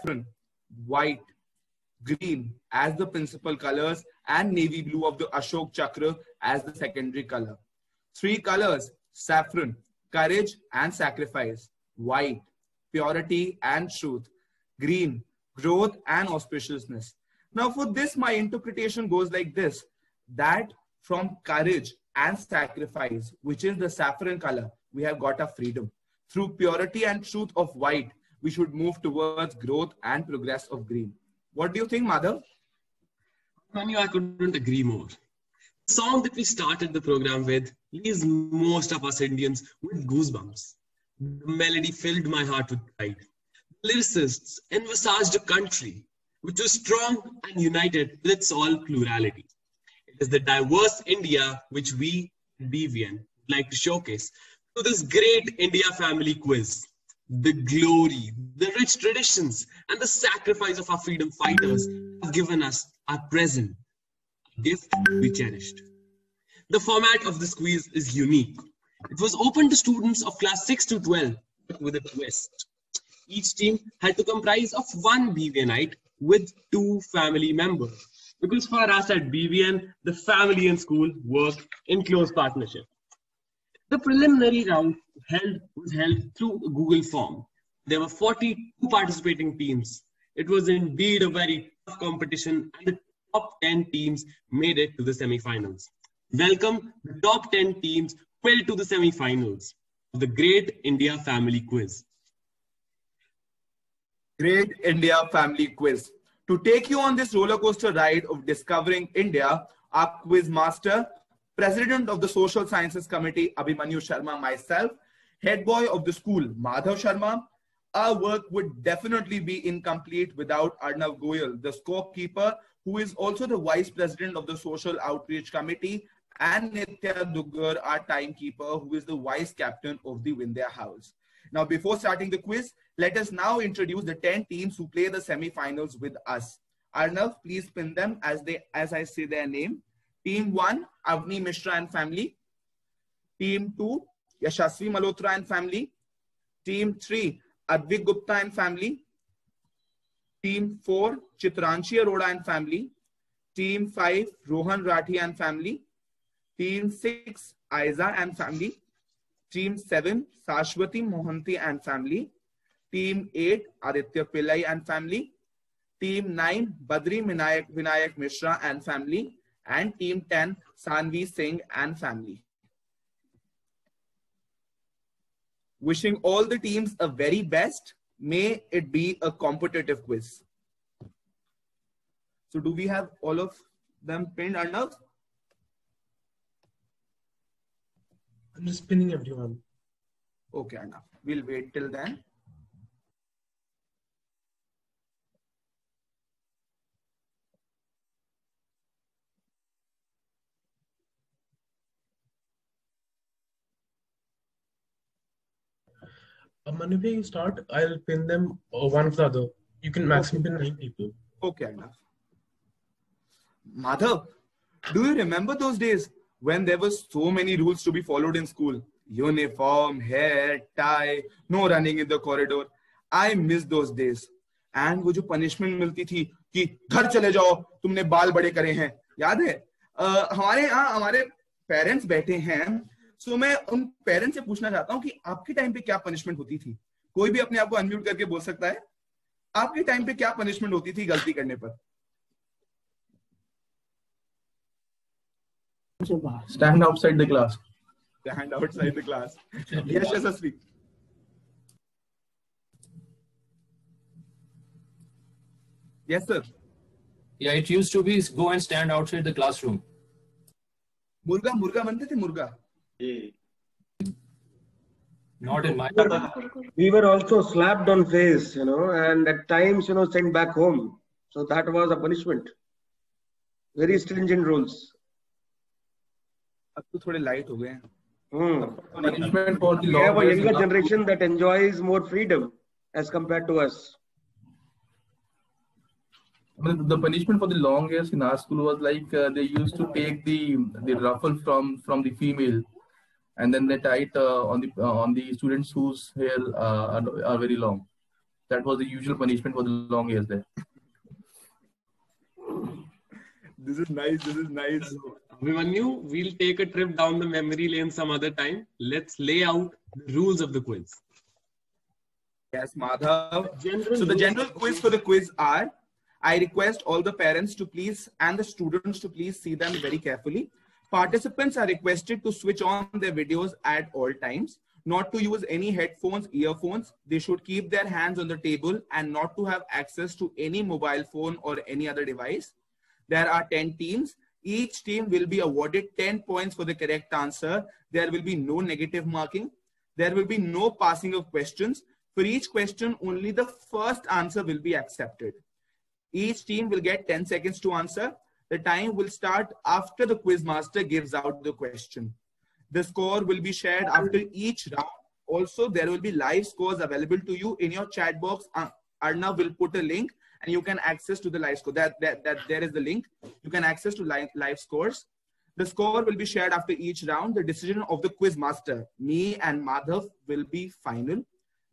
saffron, white, green as the principal colors, and navy blue of the Ashok Chakra as the secondary color. Three colors: saffron, courage and sacrifice; white, purity and truth; green, growth and auspiciousness. Now for this, my interpretation goes like this, that from courage and sacrifice, which is the saffron color, we have got a freedom. Through purity and truth of white, we should move towards growth and progress of green. What do you think, Madhav? Manu, I couldn't agree more. The song that we started the program with leaves most of us Indians with goosebumps. The melody filled my heart with pride. The lyricists envisaged a country which was strong and united with its all plurality. It is the diverse India which we, BVN, would like to showcase through this great India family quiz. The glory, the rich traditions, and the sacrifice of our freedom fighters have given us our present, a gift to be cherished. The format of this quiz is unique. It was open to students of class 6 to 12 with a twist. Each team had to comprise of one BVNite with 2 family members. Because for us at BVN, the family and school work in close partnership. The preliminary round was held through a Google form. There were 42 participating teams. It was indeed a very tough competition, and the top 10 teams made it to the semi-finals. Welcome the top 10 teams fell to the semi-finals of the Great India Family Quiz. Great India Family Quiz. To take you on this roller coaster ride of discovering India, our quiz master, President of the Social Sciences Committee, Abhimanyu Sharma, myself, head boy of the school, Madhav Sharma. Our work would definitely be incomplete without Arnav Goyal, the scorekeeper, who is also the Vice President of the Social Outreach Committee, and Nitya Duggar, our timekeeper, who is the Vice Captain of the Vindhya House. Now, before starting the quiz, let us now introduce the 10 teams who play the semi-finals with us. Arnav, please pin them as I say their name. Team 1, Avni Mishra and family. Team 2, Yashasvi Malhotra and family. Team 3, Advik Gupta and family. Team 4, Chitranshi Arora and family. Team 5, Rohan Rathi and family. Team 6, Aiza and family. Team 7, Sashwati Mohanty and family. Team 8, Aditya Pillai and family. Team 9, Badri Vinayak Mishra and family. And Team 10, Sanvi Singh and family. Wishing all the teams a very best. May it be a competitive quiz. So do we have all of them pinned, Arnav? I'm just pinning everyone. Okay, Arnav. We'll wait till then. Manu, if you start, I'll pin them one after the other. You can maximum pin 9 people. Okay, Arnav. Madhav, do you remember those days when there were so many rules to be followed in school? Uniform, hair, tie, no running in the corridor. I miss those days. And वो जो punishment मिलती थी कि घर चले जाओ, तुमने बाल बड़े करे हैं, याद है? हमारे यहाँ हमारे पेरेंट्स बैठे हैं, so मैं उन पेरेंट्स से पूछना चाहता हूँ कि आपके टाइम पे क्या पनिशमेंट होती थी? कोई भी अपने आप को अनम्यूट करके बोल सकता है? आपके टाइम पे क्या पनिशमेंट होती थी गलती करने पर? Stand outside the class. Stand outside the class. Yes, Yashasvi. Yes, sir. Yeah, it used to be go and stand outside the classroom. मुर्गा बनते थे मुर्गा. Not in my. We were also slapped on face, and at times, sent back home. So that was a punishment. Very stringent rules. अब तो थोड़े light हो गए हैं. Punishment for the we have a younger generation that enjoys more freedom as compared to us. The punishment for the long hairs in our school was like they used to take the ruffle from the female, and then they tie it on the students whose hair are very long. That was the usual punishment for the long hairs there. This is nice. This is nice. Abhimanyu, we'll take a trip down the memory lane some other time. Let's lay out the rules of the quiz. Yes, Madhav. So the general quiz for the quiz are, I request all the parents to please and the students to please see them very carefully. Participants are requested to switch on their videos at all times, not to use any headphones, earphones. They should keep their hands on the table and not to have access to any mobile phone or any other device. There are 10 teams. Each team will be awarded 10 points for the correct answer. There will be no negative marking. There will be no passing of questions. For each question, only the first answer will be accepted. Each team will get 10 seconds to answer. The time will start after the quiz master gives out the question. The score will be shared after each round. Also, there will be live scores available to you in your chat box. Arnav will put a link and you can access to the live score. There is the link. You can access to live scores. The score will be shared after each round. The decision of the quiz master, me and Madhav, will be final.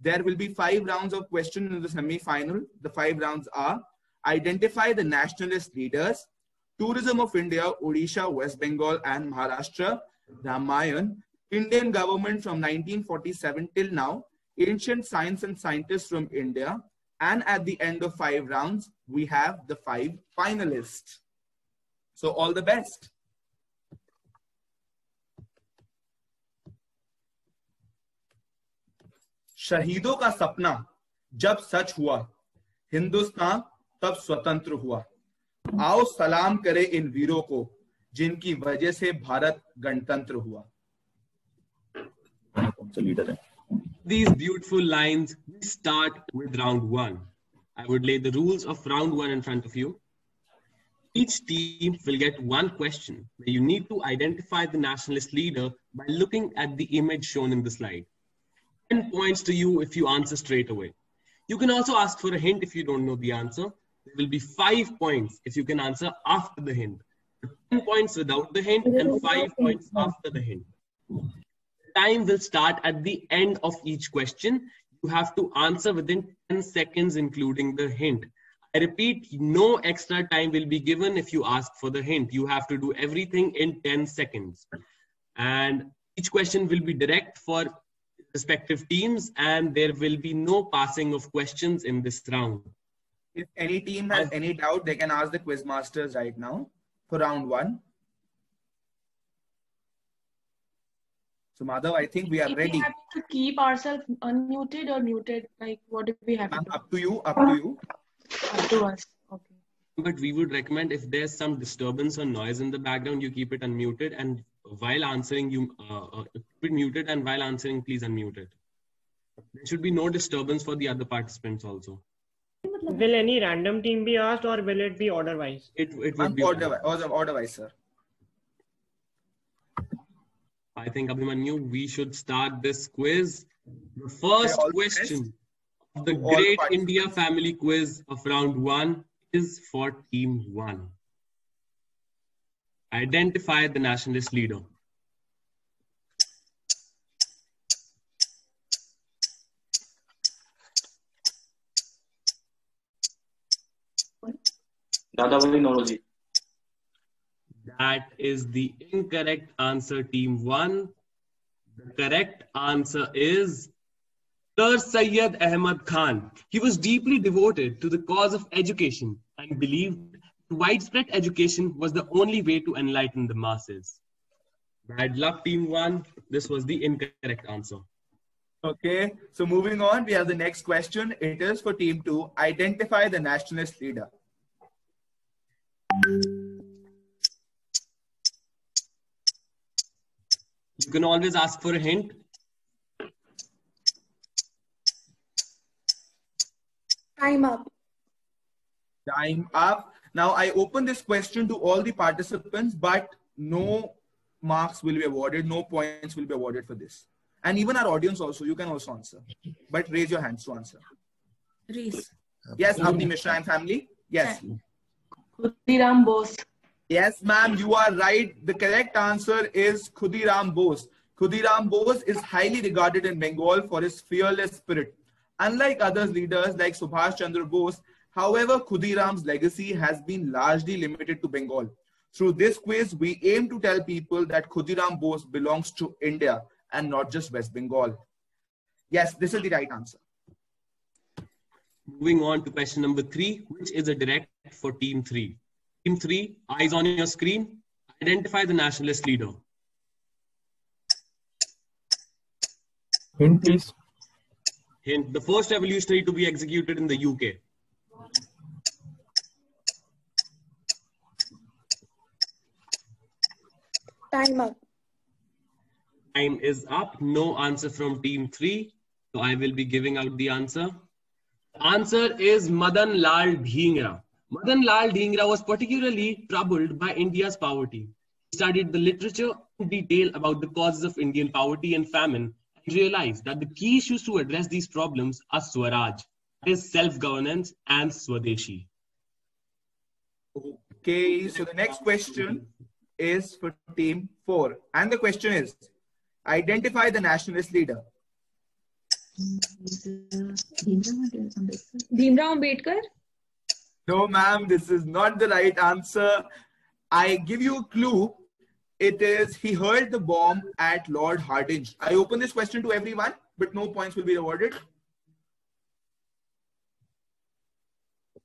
There will be 5 rounds of questions in the semi-final. The 5 rounds are: identify the nationalist leaders, tourism of India, Odisha, West Bengal and Maharashtra, Ramayan, Indian government from 1947 till now, ancient science and scientists from India, and at the end of 5 rounds, we have the 5 finalists. So all the best. शहीदों का सपना जब सच हुआ, हिंदुस्तान तब स्वतंत्र हुआ। आओ सलाम करें इन वीरों को, जिनकी वजह से भारत गणतंत्र हुआ। These beautiful lines, we start with round 1. I would lay the rules of round 1 in front of you. Each team will get 1 question where you need to identify the nationalist leader by looking at the image shown in the slide. 10 points to you if you answer straight away. You can also ask for a hint if you don't know the answer. There will be 5 points if you can answer after the hint. 10 points without the hint and 5 points after the hint. Time will start at the end of each question. You have to answer within 10 seconds, including the hint. I repeat, no extra time will be given if you ask for the hint. You have to do everything in 10 seconds. And each question will be direct for respective teams, and there will be no passing of questions in this round. If any team has any doubt, they can ask the quiz masters right now for round 1. So Madhav, I think we are ready. We have to keep ourselves unmuted or muted. Like, what do we have to do? Up to you. Up to you. Up to us. Okay. But we would recommend if there's some disturbance or noise in the background, you keep it unmuted, and while answering, you keep it muted, and while answering, please unmute it. There should be no disturbance for the other participants also. Will any random team be asked, or will it be order-wise? It would be order-wise, sir. I think, Abhimanyu, we should start this quiz. The first question of the Great India Family Quiz of round 1 is for team 1. Identify the nationalist leader. Dadabhai Naoroji. That is the incorrect answer, team 1. The correct answer is Sir Syed Ahmad Khan. He was deeply devoted to the cause of education and believed widespread education was the only way to enlighten the masses. Bad luck, team 1. This was the incorrect answer. Okay, so moving on, we have the next question. It is for team 2. Identify the nationalist leader. You can always ask for a hint. Time up. Time up. Now, I open this question to all the participants, but no marks will be awarded, no points will be awarded for this. And even our audience also, you can also answer. But raise your hands to answer. Raise. Yes, Avni Mishra and family. Yes. Khudiram Bose. Yes, ma'am, you are right. The correct answer is Khudiram Bose. Khudiram Bose is highly regarded in Bengal for his fearless spirit. Unlike other leaders like Subhash Chandra Bose, however, Khudiram's legacy has been largely limited to Bengal. Through this quiz, we aim to tell people that Khudiram Bose belongs to India and not just West Bengal. Yes, this is the right answer. Moving on to question number 3, which is a direct for team 3. Team 3, eyes on your screen. Identify the nationalist leader. Hint, please. Hint, the first revolutionary to be executed in the UK. Time up. Time is up. No answer from team 3. So I will be giving out the answer. Answer is Madan Lal Dhingra. Madan Lal Dhingra was particularly troubled by India's poverty. He studied the literature in detail about the causes of Indian poverty and famine and realized that the key issues to address these problems are Swaraj, that is self-governance, and Swadeshi. Okay, so the next question is for team 4. And the question is, identify the nationalist leader. Bhimrao Ambedkar. No, ma'am, this is not the right answer. I give you a clue. It is, he hurled the bomb at Lord Hardinge. I open this question to everyone, but no points will be awarded.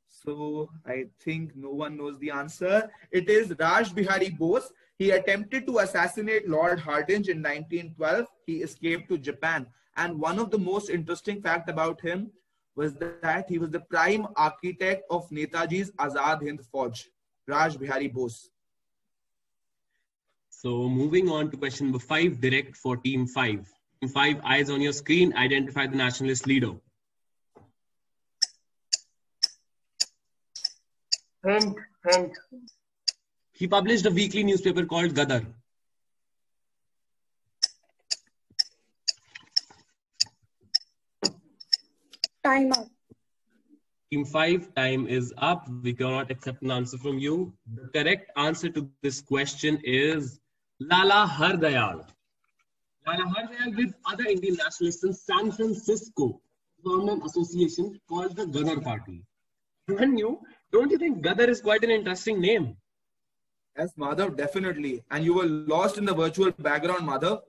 So I think no one knows the answer. It is Raj Bihari Bose. He attempted to assassinate Lord Hardinge in 1912. He escaped to Japan. And one of the most interesting facts about him was that he was the prime architect of Netaji's Azad Hind Fauj, Raj Bihari Bose. So moving on to question number 5, direct for team 5. Team 5, eyes on your screen. Identify the nationalist leader. Hint. He published a weekly newspaper called Gadar. Time up. Team 5, time is up. We cannot accept an answer from you. The correct answer to this question is Lala Hardayal. Lala Hardayal with other Indian nationalists in San Francisco formed an association called the Gadar Party. Don't you think Gadar is quite an interesting name? Yes, Madhav, definitely. And you were lost in the virtual background, Madhav.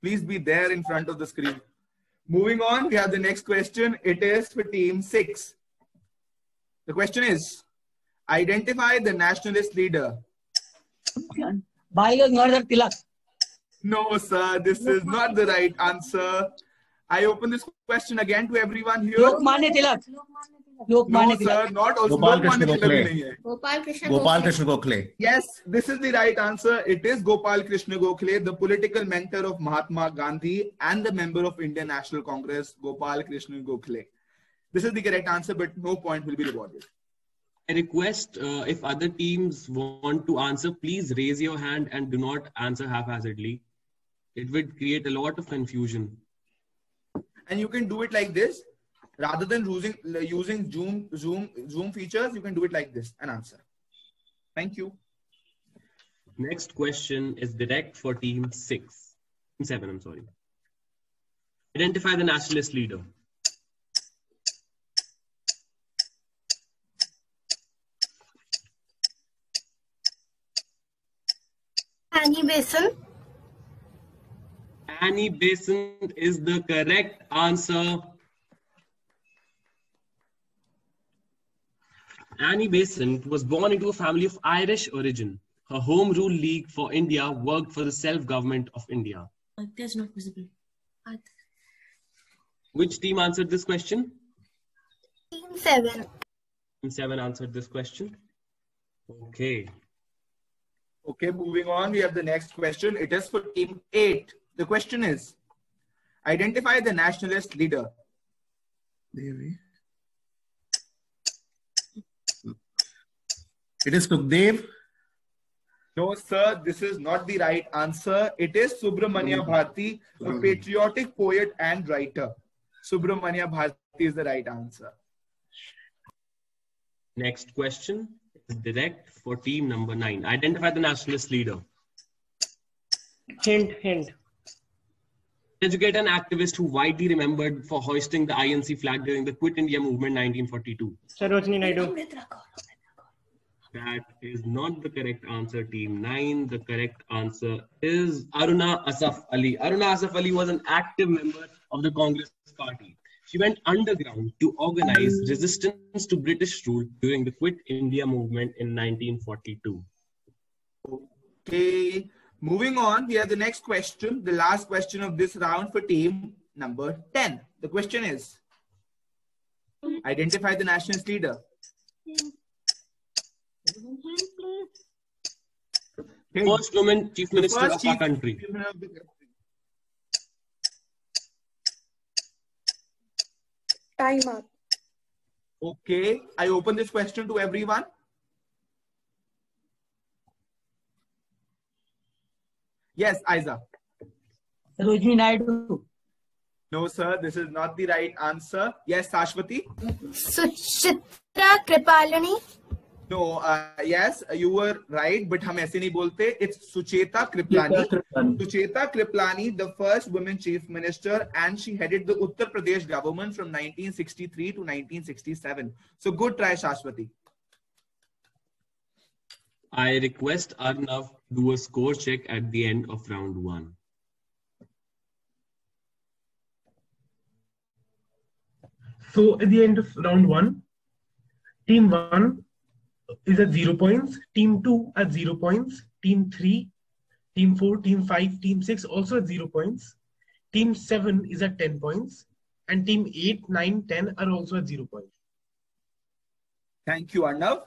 Please be there in front of the screen. Moving on, we have the next question. It is for team 6. The question is, identify the nationalist leader. Bal Tilak. No, sir, this is not the right answer. I open this question again to everyone here. Lokmanya Tilak. No, sir, not also. Gopal Krishna Gokhale. Yes, this is the right answer. It is Gopal Krishna Gokhale, the political mentor of Mahatma Gandhi and the member of Indian National Congress, Gopal Krishna Gokhale. This is the correct answer, but no point will be rewarded. I request if other teams want to answer, please raise your hand and do not answer haphazardly. It would create a lot of confusion. And you can do it like this. Rather than using Zoom features, you can do it like this and answer. Thank you. Next question is direct for team 7, I'm sorry. Identify the nationalist leader. Annie Besant. Annie Besant is the correct answer. Annie Besant was born into a family of Irish origin. Her Home Rule League for India worked for the self-government of India. That's not visible. Which team answered this question? Team 7. Team 7 answered this question. Okay. Okay, moving on. We have the next question. It is for team 8. The question is, identify the nationalist leader. It is Sukhdev. No, sir, this is not the right answer. It is Subramanya Bharati, a patriotic poet and writer. Subramanya Bharati is the right answer. Next question is direct for team number 9. Identify the nationalist leader. Hint. educator and activist who widely remembered for hoisting the INC flag during the Quit India movement 1942. Sarojini Naidu. That is not the correct answer, Team 9. The correct answer is Aruna Asaf Ali. Aruna Asaf Ali was an active member of the Congress party. She went underground to organize resistance to British rule during the Quit India movement in 1942. Okay, moving on, we have the next question, the last question of this round for team number 10. The question is, identify the nationalist leader. Okay. First woman chief minister of our country. Time up. Okay, I open this question to everyone. Yes, Aiza. Sarojini Naidu. No, sir, this is not the right answer. Yes, Sashwati. Suchitra Kripalani. No, yes, you were right, but हम ऐसे नहीं बोलते. It's Sucheta Kriplani. Sucheta Kriplani, the first women chief minister, and she headed the Uttar Pradesh government from 1963 to 1967. So good try, Shashwati. I request Arnav to do a score check at the end of round 1. So at the end of round 1, team 1 is at 0 points, team 2 at 0 points, team 3, team 4, team 5, team 6 also at 0 points, team 7 is at 10 points, and team 8, 9, 10 are also at 0 points. Thank you, Arnav.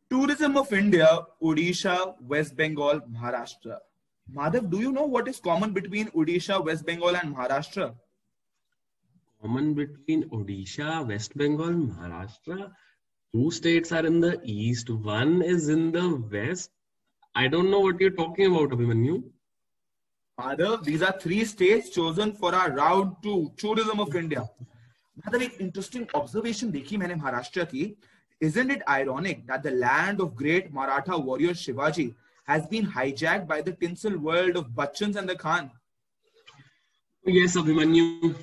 Tourism of India, Odisha, West Bengal, Maharashtra. Madhav, do you know what is common between Odisha, West Bengal and Maharashtra? Common between Odisha, West Bengal, Maharashtra? 2 states are in the east, 1 is in the west. I don't know what you're talking about, Abhimanyu. Madhav, these are 3 states chosen for our round 2, Tourism of India. Madhav, एक interesting observation देखी मैंने महाराष्ट्र की. Isn't it ironic that the land of great Maratha warrior Shivaji has been hijacked by the tinsel world of Bachchans and the Khan? Yes, Abhimanyu.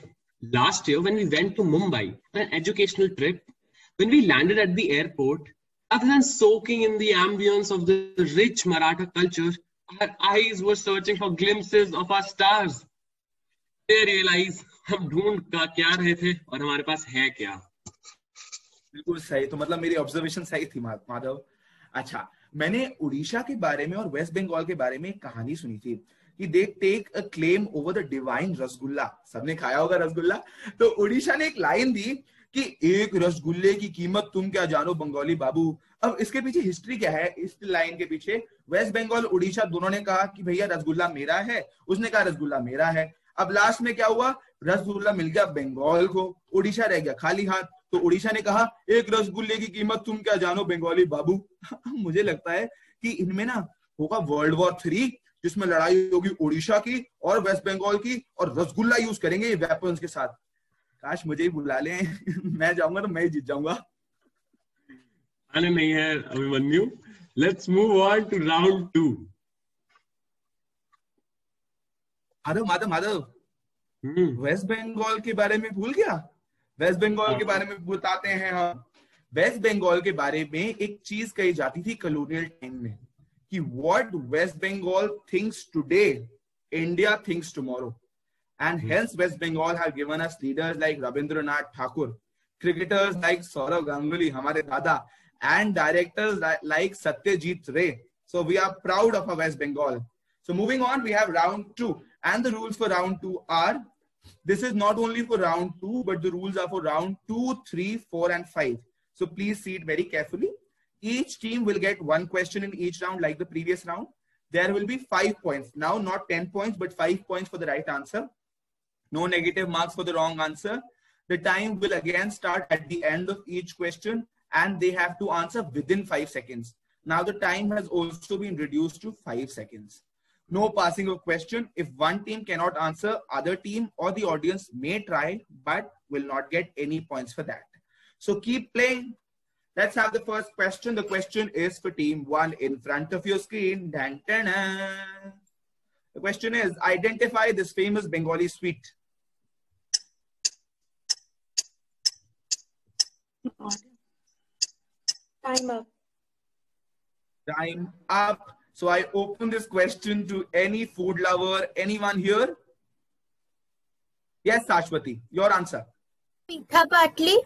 Last year, when we went to Mumbai on an educational trip, when we landed at the airport, rather than soaking in the ambience of the rich Maratha culture, our eyes were searching for glimpses of our stars. They realized हम ढूंढ क्या रहे थे और हमारे पास है क्या. बिल्कुल सही. तो मतलब मेरी ऑब्जर्वेशन सही थी माधव. अच्छा, मैंने उड़ीसा के बारे में और वेस्ट बंगाल के बारे में एक कहानी सुनी थी कि they take a claim over the divine rasgulla. सबने खाया होगा रसगुल्ला. तो उड़ीसा ने एक लाइन दी कि एक रसगुल्ले की कीमत तुम क्या जानो बंगाली बाबू. अब इसके पीछे हिस्ट्री क्या है? इस लाइन के पीछे वेस्ट बंगाल उड़ीसा दोनों ने कहा कि भैया रसगुल्ला मेरा है, उसने कहा रसगुल्ला मेरा है. अब लास्ट में क्या हुआ? रसगुल्ला मिल गया बंगाल को, उड़ीसा रह गया खाली हाथ. तो उड़ीसा ने कहा एक रसगुल्ले की कीमत तुम क्या जानो बंगाली बाबू. मुझे लगता है कि इनमें ना होगा World War III, जिसमें लड़ाई होगी उड़ीसा की और वेस्ट बंगाल की, और रसगुल्ला यूज करेंगे ये वेपन्स के साथ. काश मुझे ही बुला लें. मैं जाऊंगा तो मैं ही जीत जाऊंगा. आने नहीं है Abhimanyu. Let's move on to round 2. Madhav West Bengal के बारे में भूल गया. वेस्ट बंगाल के बारे में बताते हैं हम. वेस्ट बंगाल के बारे में एक चीज कही जाती थी कॉलोनियल टाइम में कि what West Bengal thinks today, India thinks tomorrow. And hence West Bengal have given us leaders like Rabindranath Thakur, cricketers like Saurav Ganguly, हमारे दादा, and directors like Satyajit Ray. So we are proud of our West Bengal. So moving on, we have round 2, and the rules for round 2 are, this is not only for round 2, but the rules are for round 2, 3, 4, and 5. So please see it very carefully. Each team will get 1 question in each round like the previous round. There will be 5 points. Now not 10 points, but 5 points for the right answer. No negative marks for the wrong answer. The time will again start at the end of each question, and they have to answer within 5 seconds. Now the time has also been reduced to 5 seconds. No passing of question. If one team cannot answer, other team or the audience may try, but will not get any points for that. So keep playing. Let's have the first question. The question is for team 1 in front of your screen. Dan, dan, dan. The question is, identify this famous Bengali sweet. Time up. Time up. So I open this question to any food lover, anyone here? Yes, Sashwati, your answer. Pitha Patli.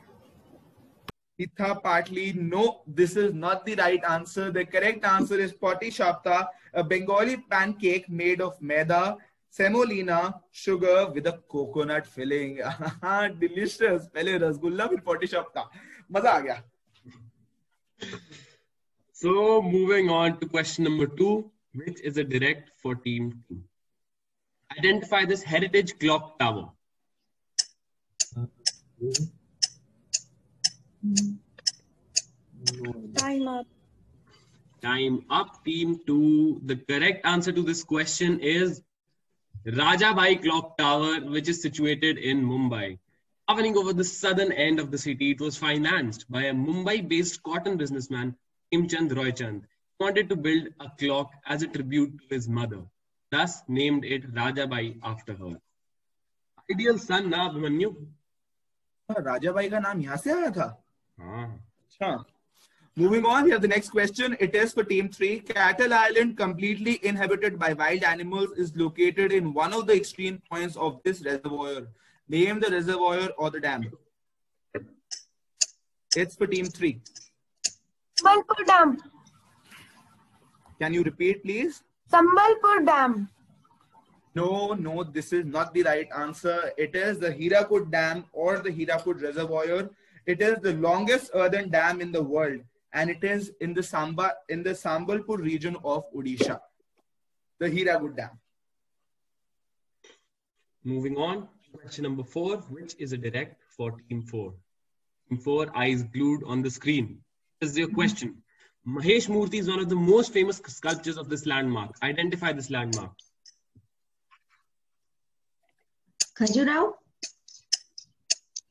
Pitha Patli. No, this is not the right answer. The correct answer is Poti Shapta, a Bengali pancake made of maida, semolina, sugar with a coconut filling. Delicious. Pehle rasgulla with Poti Shapta. Maza aa gaya. So moving on to question number 2, which is a direct for team 2. Identify this heritage clock tower. Time up. Time up, team 2. The correct answer to this question is Rajabai Clock Tower, which is situated in Mumbai. Towering over the southern end of the city, it was financed by a Mumbai-based cotton businessman, Hemchand Roychand. He wanted to build a clock as a tribute to his mother, thus named it Rajabai after her. Ideal son na Abhimanyu. Rajabai ka naam yahan se aaya tha? हाँ. Moving on, here the next question. It is for team 3. Cattle Island, completely inhabited by wild animals, is located in one of the extreme points of this reservoir. Name the reservoir or the dam. It's for team 3. Sambalpur Dam. Can you repeat, please? Sambalpur Dam. No, this is not the right answer. It is the Hirakud Dam or the Hirakud Reservoir. It is the longest earthen dam in the world, and it is in the Sambalpur region of Odisha. The Hirakud Dam. Moving on, question number 4, which is a direct for team 4. Team 4, eyes glued on the screen. This is your question. Mahesh Murthy is one of the most famous sculptures of this landmark. Identify this landmark. Khajuraho?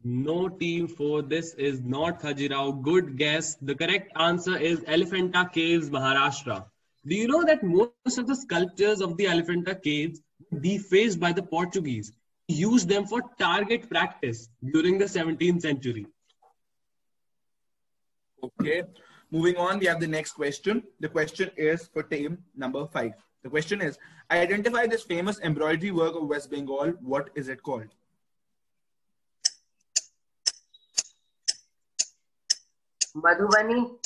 No, team 4. This is not Khajuraho. Good guess. The correct answer is Elephanta Caves, Maharashtra. Do you know that most of the sculptures of the Elephanta Caves were defaced by the Portuguese? They used them for target practice during the 17th century. Okay. Moving on, we have the next question. The question is for team number 5. The question is, identify this famous embroidery work of West Bengal. What is it called? Madhubani.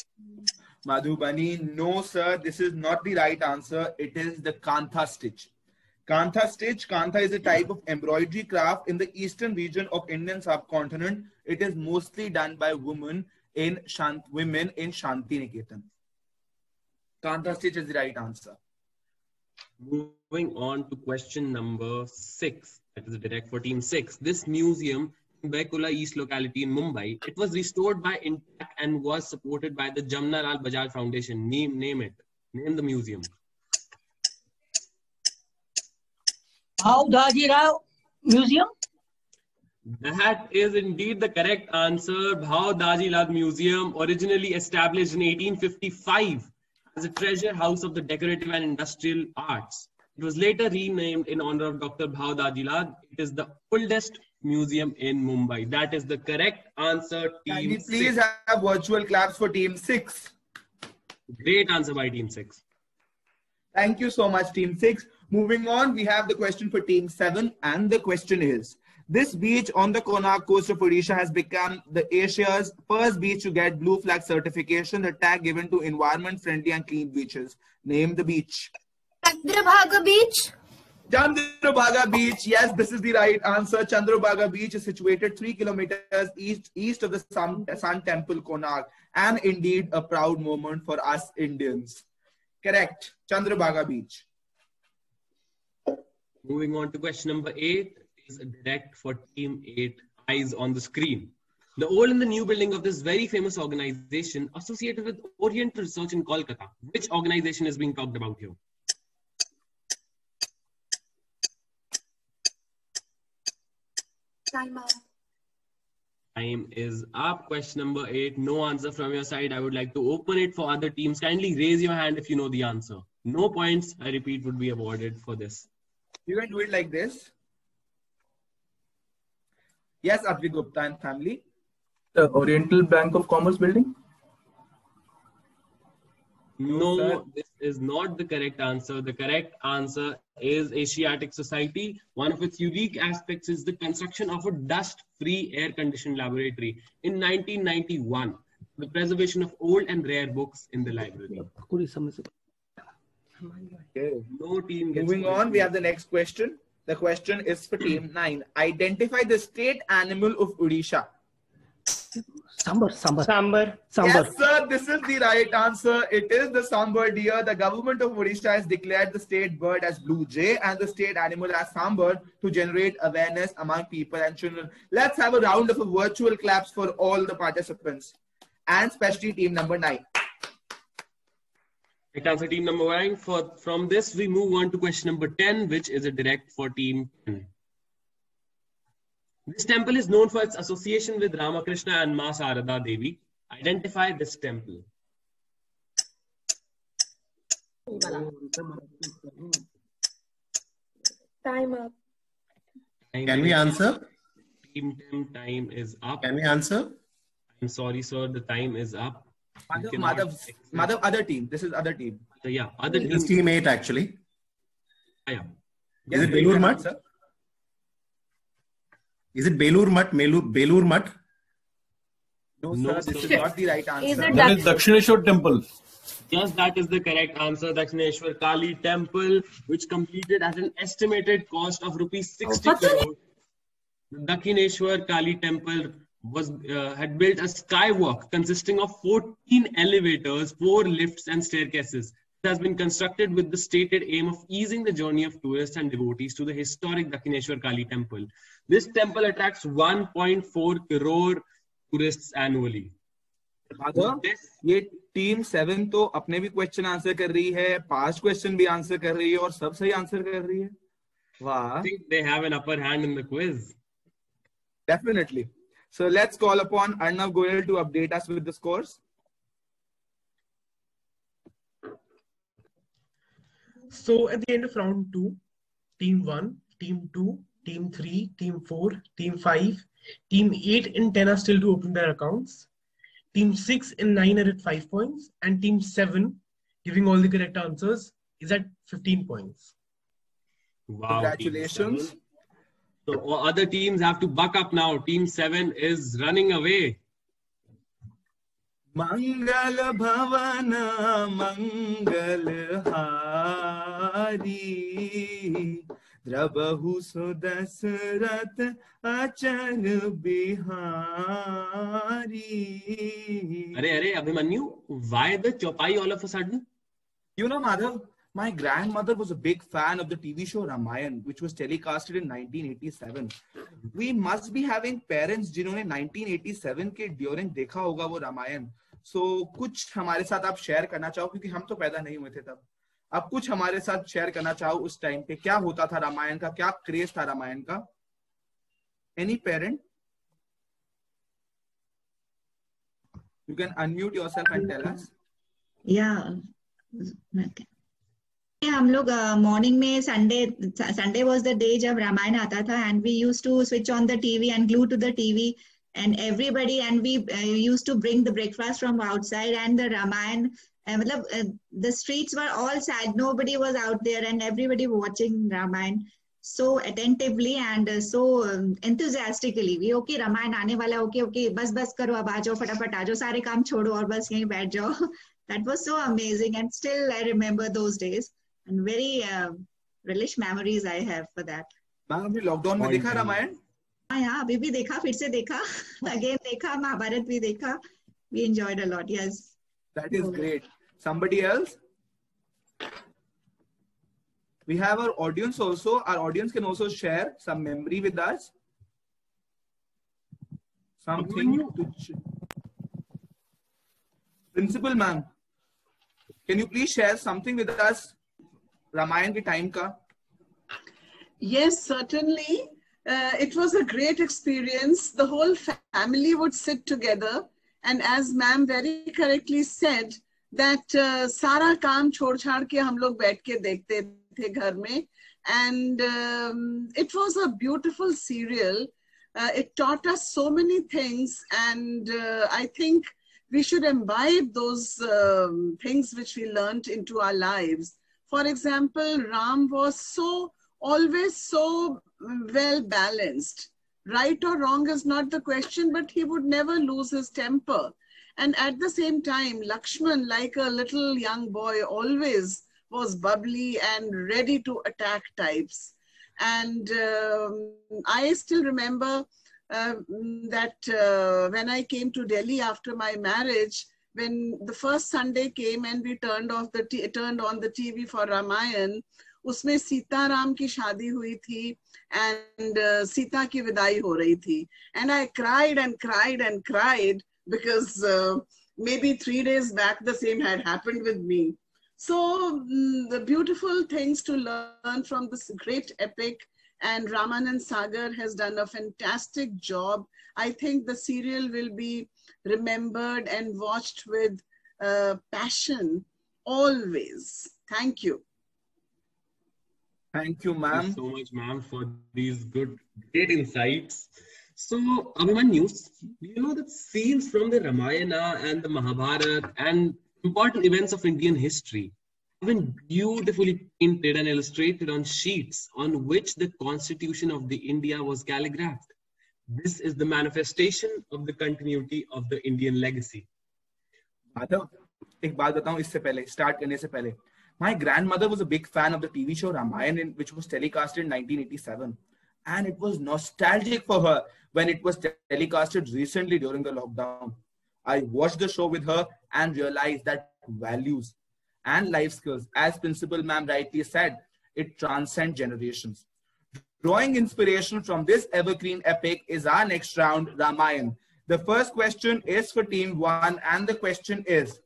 Madhubani. No, sir. This is not the right answer. It is the Kantha stitch. Kantha stitch. Kantha is a type of embroidery craft in the eastern region of Indian subcontinent. It is mostly done by women in Shanti Niketan. Kantha stitch is the right answer. Moving on to question number 6. That is a direct for team 6. This museum in Baikula East locality in Mumbai, it was restored by Intac and was supported by the Jamna Lal Bajaj Foundation. Name it. Name the museum. Bhav Daji Rao Museum? That is indeed the correct answer. Bhav Daji Lal Museum, originally established in 1855 as a treasure house of the decorative and industrial arts. It was later renamed in honor of Dr. Bhav Daji Lal. It is the oldest museum in Mumbai. That is the correct answer, team Can we 6. please have virtual claps for team 6? Great answer by team 6. Thank you so much, team 6. Moving on, we have the question for team 7, and the question is, this beach on the Konark coast of Odisha has become the Asia's first beach to get Blue Flag certification, the tag given to environment-friendly and clean beaches. Name the beach. Chandrabhaga Beach. Chandrabhaga Beach. Yes, this is the right answer. Chandrabhaga Beach is situated 3 kilometers east of the Sun Temple, Konark, and indeed a proud moment for us Indians. Correct. Chandrabhaga Beach. Moving on to question number 8 is a direct for team 8, eyes on the screen. The old and the new building of this very famous organization associated with Oriental Research in Kolkata. Which organization is being talked about here? Time up. Time is up. Question number 8. No answer from your side. I would like to open it for other teams. Kindly raise your hand if you know the answer. No points, I repeat, would be awarded for this. You can do it like this. Yes, Advik Gupta and family. The Oriental Bank of Commerce building? No, this is not the correct answer. The correct answer is Asiatic Society. One of its unique aspects is the construction of a dust-free air-conditioned laboratory in 1991. The preservation of old and rare books in the library. Okay. No team gets Moving on, we have the next question. The question is for team 9. Identify the state animal of Odisha. Sambar. Yes, sir. This is the right answer. It is the sambar deer. The government of Odisha has declared the state bird as blue jay and the state animal as sambar to generate awareness among people and children. Let's have a round of virtual claps for all the participants, and especially team number 9. Right answer, team number 9. From this, we move on to question number 10, which is a direct for team 10. This temple is known for its association with Ramakrishna and Ma Sarada Devi. Identify this temple. Time up. Can we answer? Team 10, time is up. Can we answer? I'm sorry, sir. The time is up. Madhav, other team. This is other team. Yeah, other team. This is team 8 actually. Yeah. Is it Belur Mutt? Is it Belur Mutt? Belur Mutt? No, sir. This is not the right answer. That is Dakshineshwar temple. Yes, that is the correct answer. Dakshineshwar Kali temple, which completed at an estimated cost of rupees 60 crore. The Dakshineshwar Kali temple had built a skywalk consisting of 14 elevators, 4 lifts and staircases. It has been constructed with the stated aim of easing the journey of tourists and devotees to the historic Dakshineshwar Kali temple. This temple attracts 1.4 crore tourists annually. ये team 7 तो अपने भी question answer कर रही है, past question भी answer कर रही है और सब सही आंसर कर रही है. वाह. I think they have an upper hand in the quiz. Definitely. So let's call upon Arnav Goyal to update us with the scores. So at the end of round 2, team 1, team 2, team 3, team 4, team 5, team 8 and 10 are still to open their accounts. Team 6 and 9 are at 5 points, and team 7, giving all the correct answers, is at 15 points. Wow. Congratulations. So other teams have to buck up now. Team 7 is running away. Mangal Bhavana Mangal Hari Drabahu Sudasrat Achar Bihari. Arey, Abhimanyu, why the chopai all of a sudden? You know, Madhav, my grandmother was a big fan of the TV show Ramayan, which was telecasted in 1987. We must be having parents जिन्होंने 1987 के during देखा होगा वो Ramayan. So कुछ हमारे साथ आप share करना चाहो, क्योंकि हम तो पैदा नहीं हुए थे तब. आप कुछ हमारे साथ शेयर करना चाहो उस टाइम पे क्या होता था रामायण का, क्या क्रेज था रामायण का? Any parent? You can unmute yourself and tell us. Yeah. हम लोग मॉर्निंग में संडे वाज द डे जब रामायण आता था, and we used to switch on the TV and glue to the TV and everybody, and we used to bring the breakfast from outside, and the Ramayan, the streets were all sad, nobody was out there, and everybody watching Ramayan so attentively and so enthusiastically. We okay, Ramayan aane wala, okay bas karo, ab aa jao, fatafat aa jao, sare kaam chodo aur bas yahin baith jao. That was so amazing, and still I remember those days, and very relish memories I have for that. Ma'am अभी lockdown में देखा रामायण? हाँ, अभी भी देखा, फिर से देखा, अगेन देखा, महाभारत भी देखा. We enjoyed a lot. Yes. That is great. Somebody else? We have our audience also. Our audience can also share some memory with us. Something to... Principal ma'am, can you please share something with us? Ramayan ke time ka? Yes, certainly. It was a great experience. The whole family would sit together, and as ma'am very correctly said, that सारा काम छोड़ छाड़ के हम लोग बैठ के देखते थे घर में. And it was a beautiful serial. It taught us so many things, and I think we should imbibe those things which we learned into our lives. For example, Ram was always so well balanced. Right or wrong is not the question, but he would never lose his temper. And at the same time, Lakshman, like a little young boy, always was bubbly and ready to attack types. And I still remember that when I came to Delhi after my marriage, when the first Sunday came and we turned on the TV for Ramayan, उसमें सीता राम की शादी हुई थी and Sita की विदाई हो रही थी, and I cried and cried and cried because maybe 3 days back the same had happened with me. So the beautiful things to learn from this great epic, and Ramanand Sagar has done a fantastic job. I think the serial will be remembered and watched with passion always. Thank you. Thank you, ma'am. Thank you so much, ma'am, for these great insights. So, Abhimanyu, you know the scenes from the Ramayana and the Mahabharata and important events of Indian history have been beautifully painted and illustrated on sheets on which the Constitution of the India was calligraphed. This is the manifestation of the continuity of the Indian legacy. Madhav, एक बात बताऊं इससे पहले, start करने से पहले. My grandmother was a big fan of the TV show Ramayana, which was telecasted in 1987. And it was nostalgic for her when it was telecasted recently during the lockdown. I watched the show with her and realized that values and life skills, as Principal Ma'am rightly said, it transcends generations. Drawing inspiration from this evergreen epic is our next round, Ramayana. The first question is for Team 1, and the question is,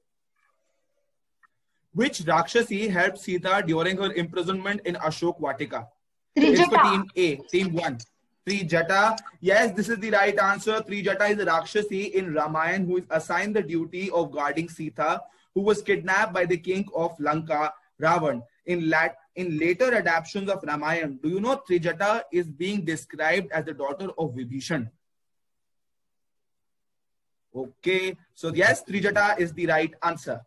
which Rakshasi helped Sita during her imprisonment in Ashok Vatika? It's for Team A, Team 1. Trijata. Yes, this is the right answer. Trijata is a Rakshasi in Ramayana who is assigned the duty of guarding Sita, who was kidnapped by the king of Lanka, Ravan. In later adaptations of Ramayana, do you know Trijata is being described as the daughter of Vibhishan? Okay, so yes, Trijata is the right answer.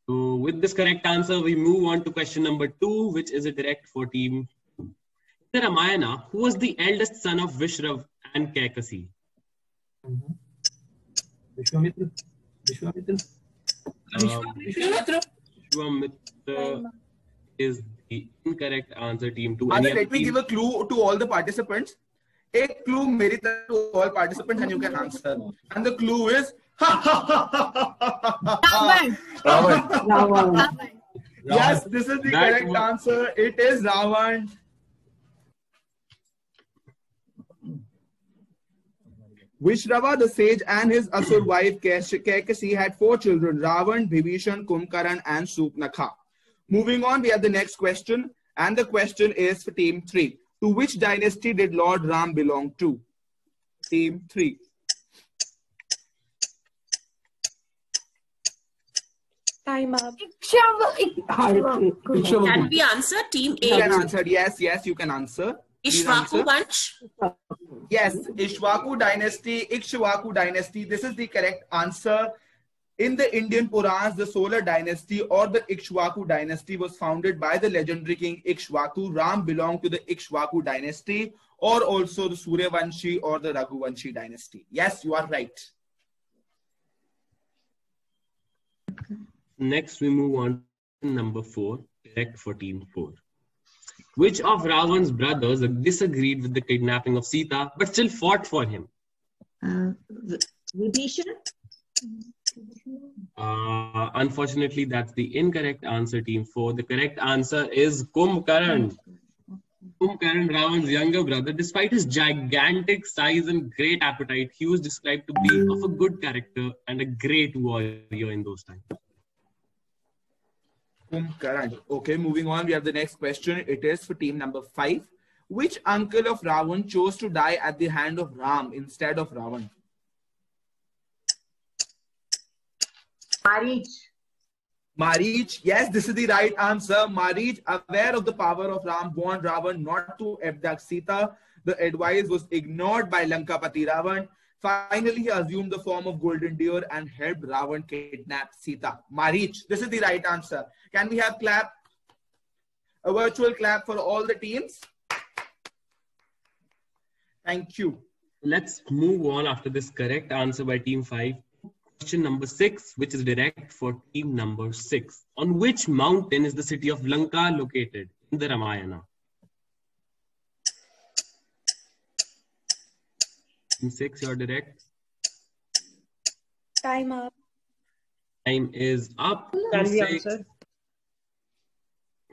So with this correct answer, we move on to question number 2, which is a direct for team. In the Ramayana, who was the eldest son of Vishrav and Kaikasi? Vishwamitra. Vishwamitra is the incorrect answer, team 2. Let me give a clue to all the participants. A clue meri taraf to all participants and you can answer. And the clue is Ravan. Yes, this is the correct answer. It is Ravan. Vishrava, the sage, and his Asur wife Kaikasi had 4 children: Ravan, Vibhishan, Kumbhakarna, and Supnakha. Moving on, we have the next question, and the question is for Team 3. To which dynasty did Lord Ram belong to? Team 3. Time up. Can we answer? Team A. You can answer. Yes, you can answer. Ishwaku Vansh. Yes, Ishwaku dynasty. This is the correct answer. In the Indian Purans, the Solar dynasty or the Ikshwaku dynasty was founded by the legendary king Ikshwaku. Ram belonged to the Ikshwaku dynasty, or also the Suryavanshi or the Raghuvanshi dynasty. Yes, you are right. Next, we move on to number 4, correct for team 4. Which of Ravan's brothers disagreed with the kidnapping of Sita but still fought for him? Vibhishan? Unfortunately, that's the incorrect answer, team 4. The correct answer is Kumbhakarna. Kumbhakarna, Ravan's younger brother, despite his gigantic size and great appetite, he was described to be of a good character and a great warrior in those times. Kumbhakarna. Okay, moving on, we have the next question. It is for team number 5. Which uncle of Ravan chose to die at the hand of Ram instead of Ravan? Marich, yes, this is the right answer. Marich, aware of the power of Ram, warned Ravan not to abduct Sita. The advice was ignored by Lankapati Ravan. Finally, he assumed the form of golden deer and helped Ravan kidnap Sita. Marich, this is the right answer. Can we have clap? A virtual clap for all the teams. Thank you. Let's move on after this correct answer by team 5. Question number 6, which is direct for team number 6. On which mountain is the city of Lanka located in the Ramayana? Team 6, you're direct. Time up. Time is up. Can Team we 6. answer?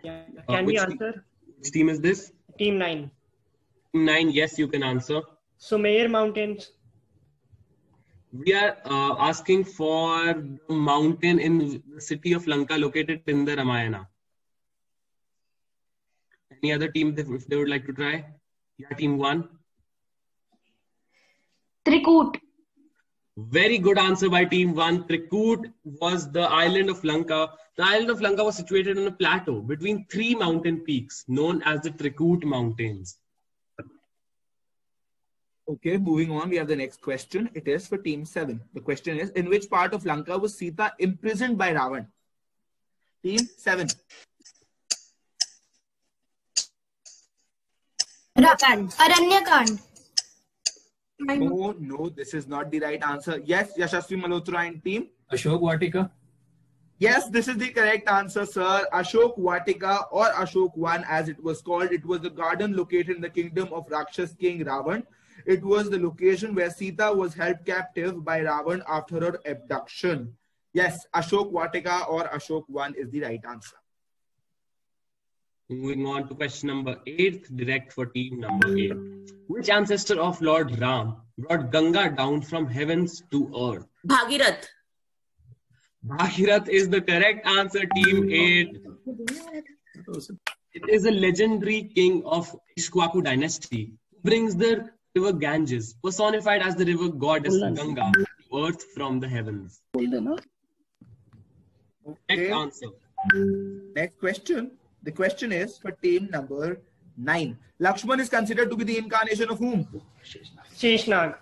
Yeah. Can we answer? Which team is this? Team 9. Team 9, yes, you can answer. Sumer Mountains. We are asking for the mountain in the city of Lanka located in the Ramayana. Any other team if they would like to try? Yeah, team 1. Trikut. Very good answer by team 1. Trikut was the island of Lanka. The island of Lanka was situated on a plateau between 3 mountain peaks known as the Trikut Mountains. Okay, moving on, we have the next question. It is for team 7. The question is, in which part of Lanka was Sita imprisoned by Ravan? Team 7. Aranyakand. No, this is not the right answer. Yes, Yashasvi Malhotra and team. Ashok Vatika. Yes, this is the correct answer, sir. Ashok Vatika, or Ashok One as it was called. It was the garden located in the kingdom of Rakshas king Ravan. It was the location where Sita was held captive by Ravan after her abduction. Yes, Ashok Vatika or Ashok One is the right answer. Moving on to question number 8, direct for team number 8. Which ancestor of Lord Ram brought Ganga down from heavens to earth? Bhagirath. Bhagirath is the correct answer, team 8. It is a legendary king of Ishkwaku dynasty who brings the river Ganges, personified as the river goddess Ganga, to earth from the heavens. Correct answer. Next question. The question is for team number 9. Lakshman is considered to be the incarnation of whom? Sheshnag.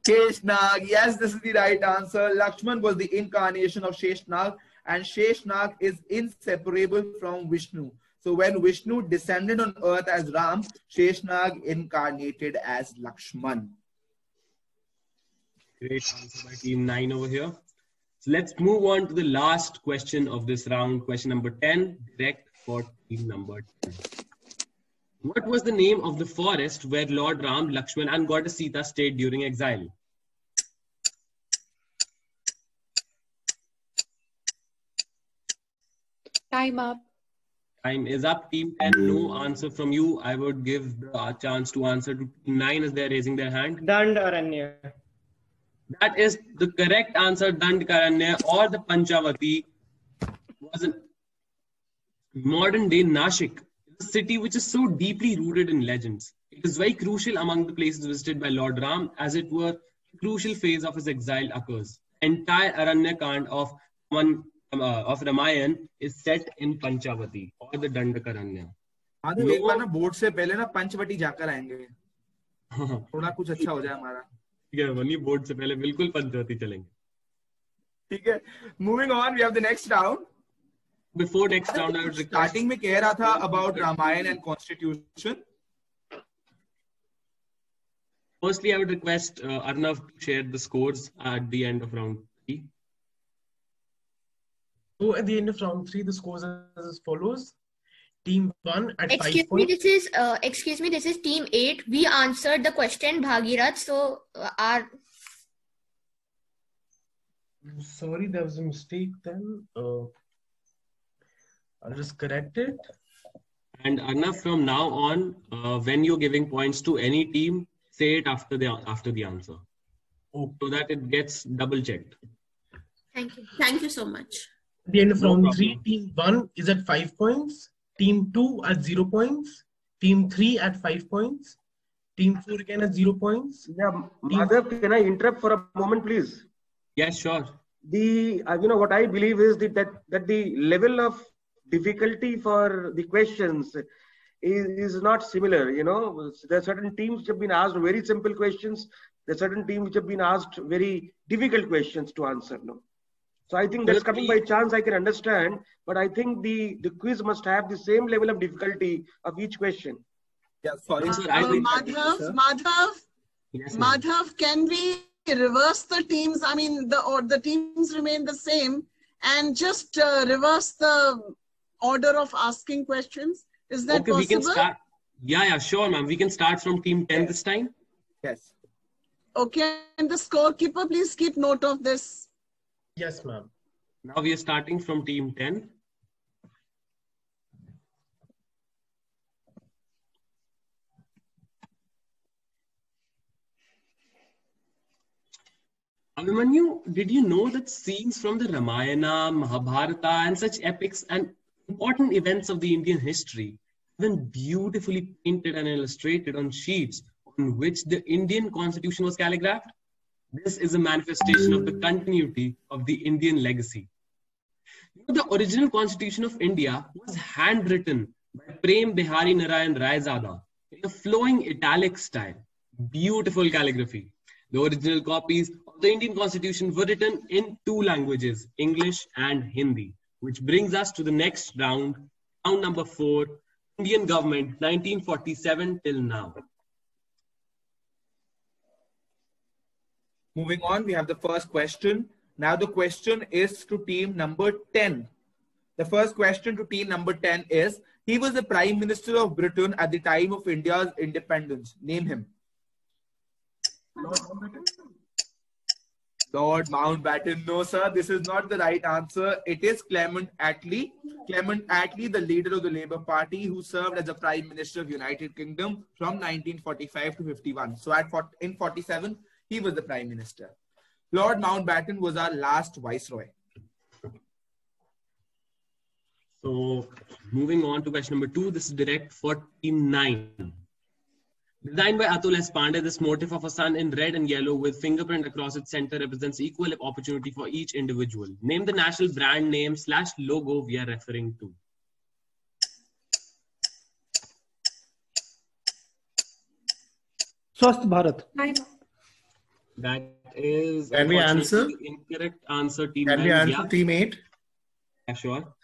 Sheshnag. Yes, this is the right answer. Lakshman was the incarnation of Sheshnag, and Sheshnag is inseparable from Vishnu. So when Vishnu descended on earth as Ram, Sheshnag incarnated as Lakshman. Great answer by team 9 over here. So let's move on to the last question of this round, question number 10, direct for team number 10. What was the name of the forest where Lord Ram, Lakshman and Goddess Sita stayed during exile? Time up. Time is up. Team 10, no answer from you. I would give the chance to answer to team 9 as they're raising their hand. Dandaranya. That is the correct answer. Dandakaranya or the Panchavati was a modern day Nashik, a city which is so deeply rooted in legends. It is very crucial among the places visited by Lord Ram, as it were a crucial phase of his exile occurs. Entire Aranyakand of Ramayan is set in Panchavati or the Dandakaranya. एक बार ना board से पहले ना पंचवटी जाकर आएंगे, थोड़ा कुछ अच्छा हो जाए हमारा. ठीक है, वनी बोर्ड से पहले बिल्कुल पंचवटी चलेंगे. ठीक है. Moving on, we have the next round. Before next round, I would request. Starting में कह रहा था about Ramayan and Constitution. Firstly, I would request Arnav to share the scores at the end of round 3. So at the end of round 3, the scores are as follows. Team 1 at 5 Excuse points. me, this is team 8. We answered the question Bhagirath, so our... Sorry, there was a mistake then. I'll just correct it. And Arnav, from now on, when you're giving points to any team, say it after the answer, so that it gets double checked. Thank you. Thank you so much. At the end of round 3, team 1 is at 5 points. Team 2 at 0 points. Team 3 at 5 points. Team 4 again at 0 points. Yeah, Madhav, can I interrupt for a moment, please? Yes, sure. the what I believe is that the level of difficulty for the questions is not similar. There are certain teams which have been asked very simple questions. There are certain teams which have been asked very difficult questions to answer. No, so I think that's coming by chance. I can understand, but I think the quiz must have the same level of difficulty of each question. Yeah, sorry. Madhav, can we reverse the teams? I mean, the teams remain the same, and just reverse the order of asking questions. Is that possible? We can start. Yeah, sure, ma'am. We can start from team 10 this time. Yes. Okay, and the scorekeeper, please keep note of this. Yes, ma'am. Now we are starting from team 10. Abhimanyu, did you know that scenes from the Ramayana, Mahabharata, and such epics and important events of the Indian history have been beautifully painted and illustrated on sheets on which the Indian Constitution was calligraphed? This is a manifestation of the continuity of the Indian legacy. The original Constitution of India was handwritten by Prem Bihari Narayan Raizada in a flowing italic style. Beautiful calligraphy. The original copies of the Indian Constitution were written in two languages, English and Hindi, which brings us to the next round, round number 4, Indian government, 1947 till now. Moving on, we have the first question. Now the question is to team number 10. The first question to team number 10 is, he was the Prime Minister of Britain at the time of India's independence. Name him. Lord Mountbatten. No, sir, this is not the right answer. It is Clement Attlee. Clement Attlee, the leader of the Labour Party, who served as the Prime Minister of United Kingdom from 1945 to 51. So in 47, he was the Prime Minister. Lord Mountbatten was our last Viceroy. So moving on to question number 2, this is direct for team 9. Designed by Atul S. Pandey, this motif of a sun in red and yellow with fingerprint across its center represents equal opportunity for each individual. Name the national brand name / logo we are referring to. Swasth Bharat. That is... Can we answer? Incorrect answer, team 9. Can we answer, team 8? Yeah, sure.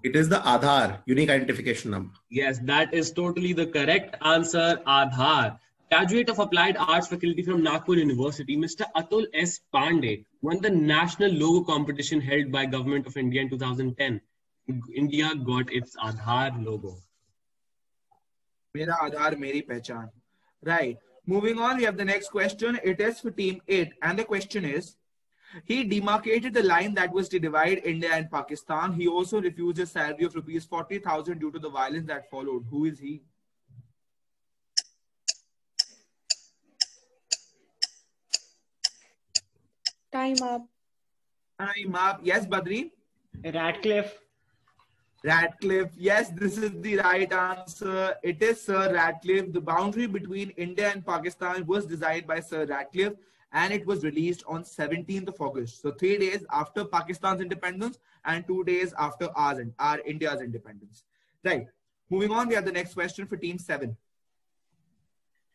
It is the Aadhaar, unique identification number. Yes, that is totally the correct answer, Aadhaar. Graduate of Applied Arts Faculty from Nagpur University, Mr. Atul S. Pandey won the national logo competition held by Government of India in 2010. India got its Aadhaar logo. Mera Aadhaar, meri pehchan. Right. Moving on, we have the next question. It is for team 8. And the question is, he demarcated the line that was to divide India and Pakistan. He also refused a salary of rupees 40,000 due to the violence that followed. Who is he? Time up. Time up. Yes, Badri? Radcliffe. Radcliffe. Yes, this is the right answer. It is Sir Radcliffe. The boundary between India and Pakistan was designed by Sir Radcliffe, and it was released on 17th of August. So 3 days after Pakistan's independence and 2 days after our India's independence. Right. Moving on, we have the next question for team 7.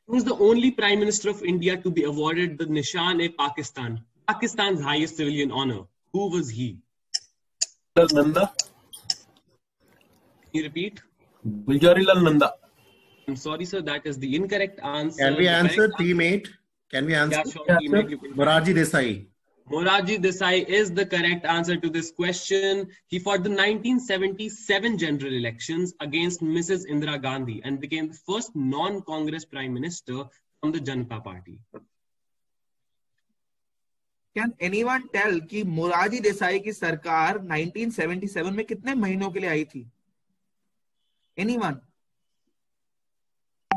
Who is the only Prime Minister of India to be awarded the Nishan-e-Pakistan, Pakistan's highest civilian honor? Who was he? Nanda. Can you repeat? Gulzarilal Nanda. I'm sorry, sir. That is the incorrect answer. Can we answer, team 8? Can we answer? Yeah, sure, team 8. Morarji Desai. Morarji Desai is the correct answer to this question. He fought the 1977 general elections against Mrs. Indira Gandhi and became the first non-Congress Prime Minister from the Janata Party. Can anyone tell कि मोरारजी देसाई की सरकार 1977 में कितने महीनों के लिए आई थी? Anyone?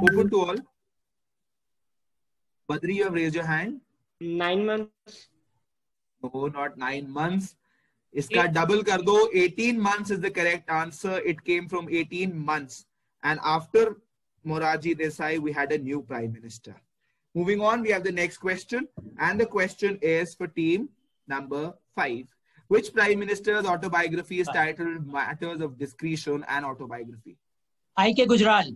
Open to all. Badri, you have raised your hand. 9 months. No, not 9 months. Iska double kar do. 18 months is the correct answer. It came from 18 months. And after Morarji Desai, we had a new Prime Minister. Moving on, we have the next question. And the question is for team number 5. Which Prime Minister's autobiography is titled Matters of Discretion and Autobiography? I.K. Gujral.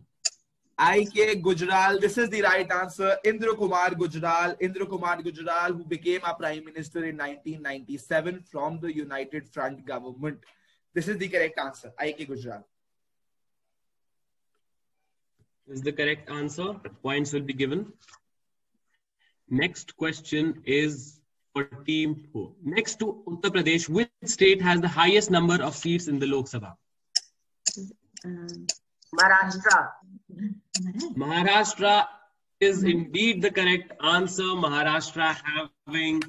I.K. Gujral. This is the right answer. Indra Kumar Gujral. Indra Kumar Gujral, who became a Prime Minister in 1997 from the United Front government. This is the correct answer. I.K. Gujral. This is the correct answer. Points will be given. Next question is for team 4. Next to Uttar Pradesh, which state has the highest number of seats in the Lok Sabha? Maharashtra. Maharashtra is indeed the correct answer. Maharashtra having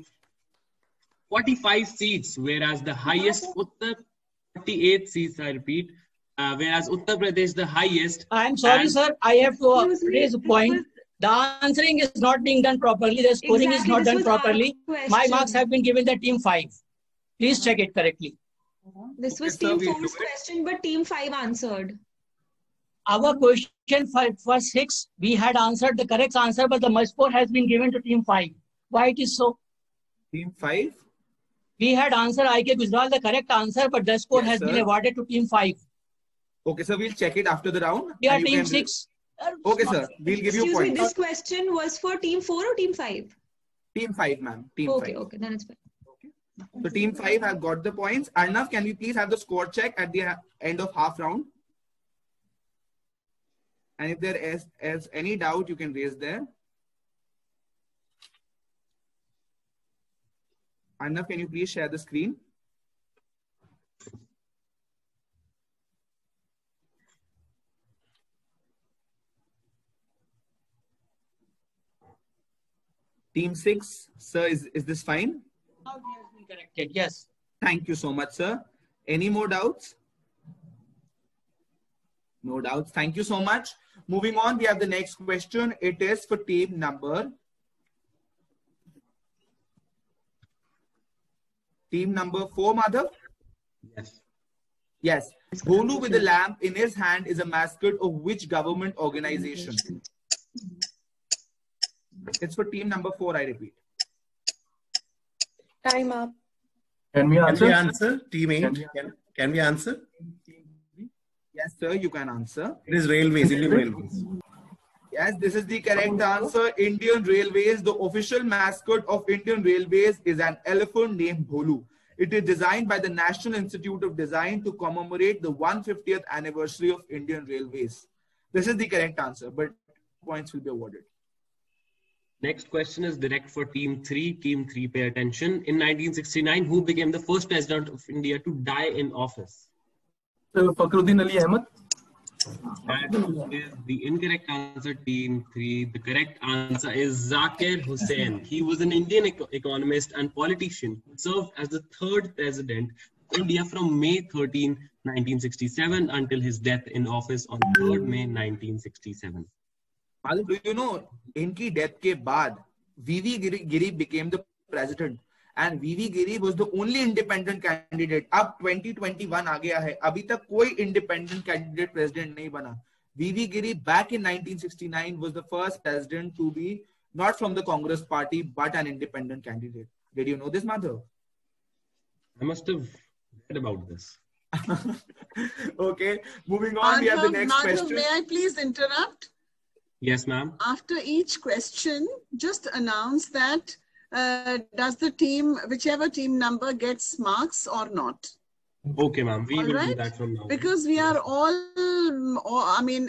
45 seats, whereas the highest Uttar 48 seats, I repeat, whereas Uttar Pradesh the highest. I'm sorry, sir. I have to raise a point. The answering is not being done properly. The scoring is not done properly. My marks have been given the team 5. Please check it correctly. This was team 4's question, but team 5 answered. Our question for 6, we had answered the correct answer, but the score has been given to team 5. Why it is so? Team 5? We had answered I.K. Gujral the correct answer, but the score has been awarded to team 5. Okay, sir, we'll check it after the round. Yeah, team 6. Okay, sir, we'll give you points. Excuse me, this question was for team 4 or team 5? Team 5, ma'am. Team 5. Okay, then it's fine. So team 5 have got the points. Arnav, can we please have the score check at the end of half round? And if there is any doubt, you can raise there. Arnav, can you please share the screen? Team 6, sir, is this fine? Now it has been corrected, yes. Thank you so much, sir. Any more doubts? No doubts. Thank you so much. Moving on, we have the next question. It is for team number 4, Madhav? Yes. Yes. Bholu with a lamp in his hand is a mascot of which government organization? It's for team number 4, I repeat. Time up. Can we answer? Team 8. Can we answer? Yes, sir, you can answer. It is Railways, Indian Railways. Yes, this is the correct answer. Indian Railways. The official mascot of Indian Railways is an elephant named Bholu. It is designed by the National Institute of Design to commemorate the 150th anniversary of Indian Railways. This is the correct answer, but points will be awarded. Next question is direct for team 3. Team 3, pay attention. In 1969, who became the first president of India to die in office? Fakhruddin Ali Ahmed. That is the incorrect answer, team 3. The correct answer is Zakir Hussain. He was an Indian economist and politician who served as the 3rd president of India from May 13, 1967 until his death in office on 3rd May 1967. Do you know, inki death ke baad, V.V. Giri became the president, and V.V. Giri was the only independent candidate. Ab 2021 aa gaya hai. Abhi tak koi independent candidate president nahi bana. V.V. Giri back in 1969 was the first president to be not from the Congress party but an independent candidate. Did you know this, Madhav? I must have read about this. Okay, moving on. We have the next question. May I please interrupt? Yes, ma'am. After each question, just announce that does the team, whichever team number gets marks or not. Okay, ma'am. We will do that from now. Because we are all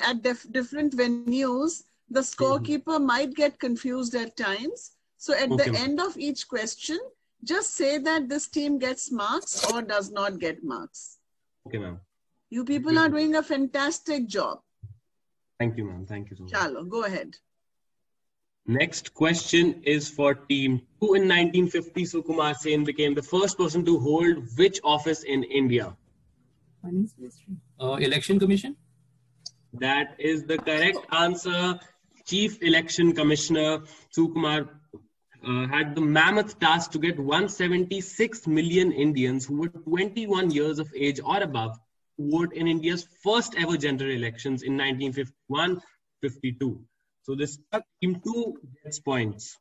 at different venues, the scorekeeper might get confused at times. So at the end of each question, just say that this team gets marks or does not get marks. Okay, ma'am. You people are doing a fantastic job. Thank you, ma'am. Thank you so much. Chalo, go ahead. Next question is for team 2. In 1950, Sukumar Sen became the first person to hold which office in India? Election Commission? That is the correct answer. Chief Election Commissioner Sukumar had the mammoth task to get 176 million Indians who were 21 years of age or above vote in India's first ever general elections in 1951-52. So this team 2 gets points.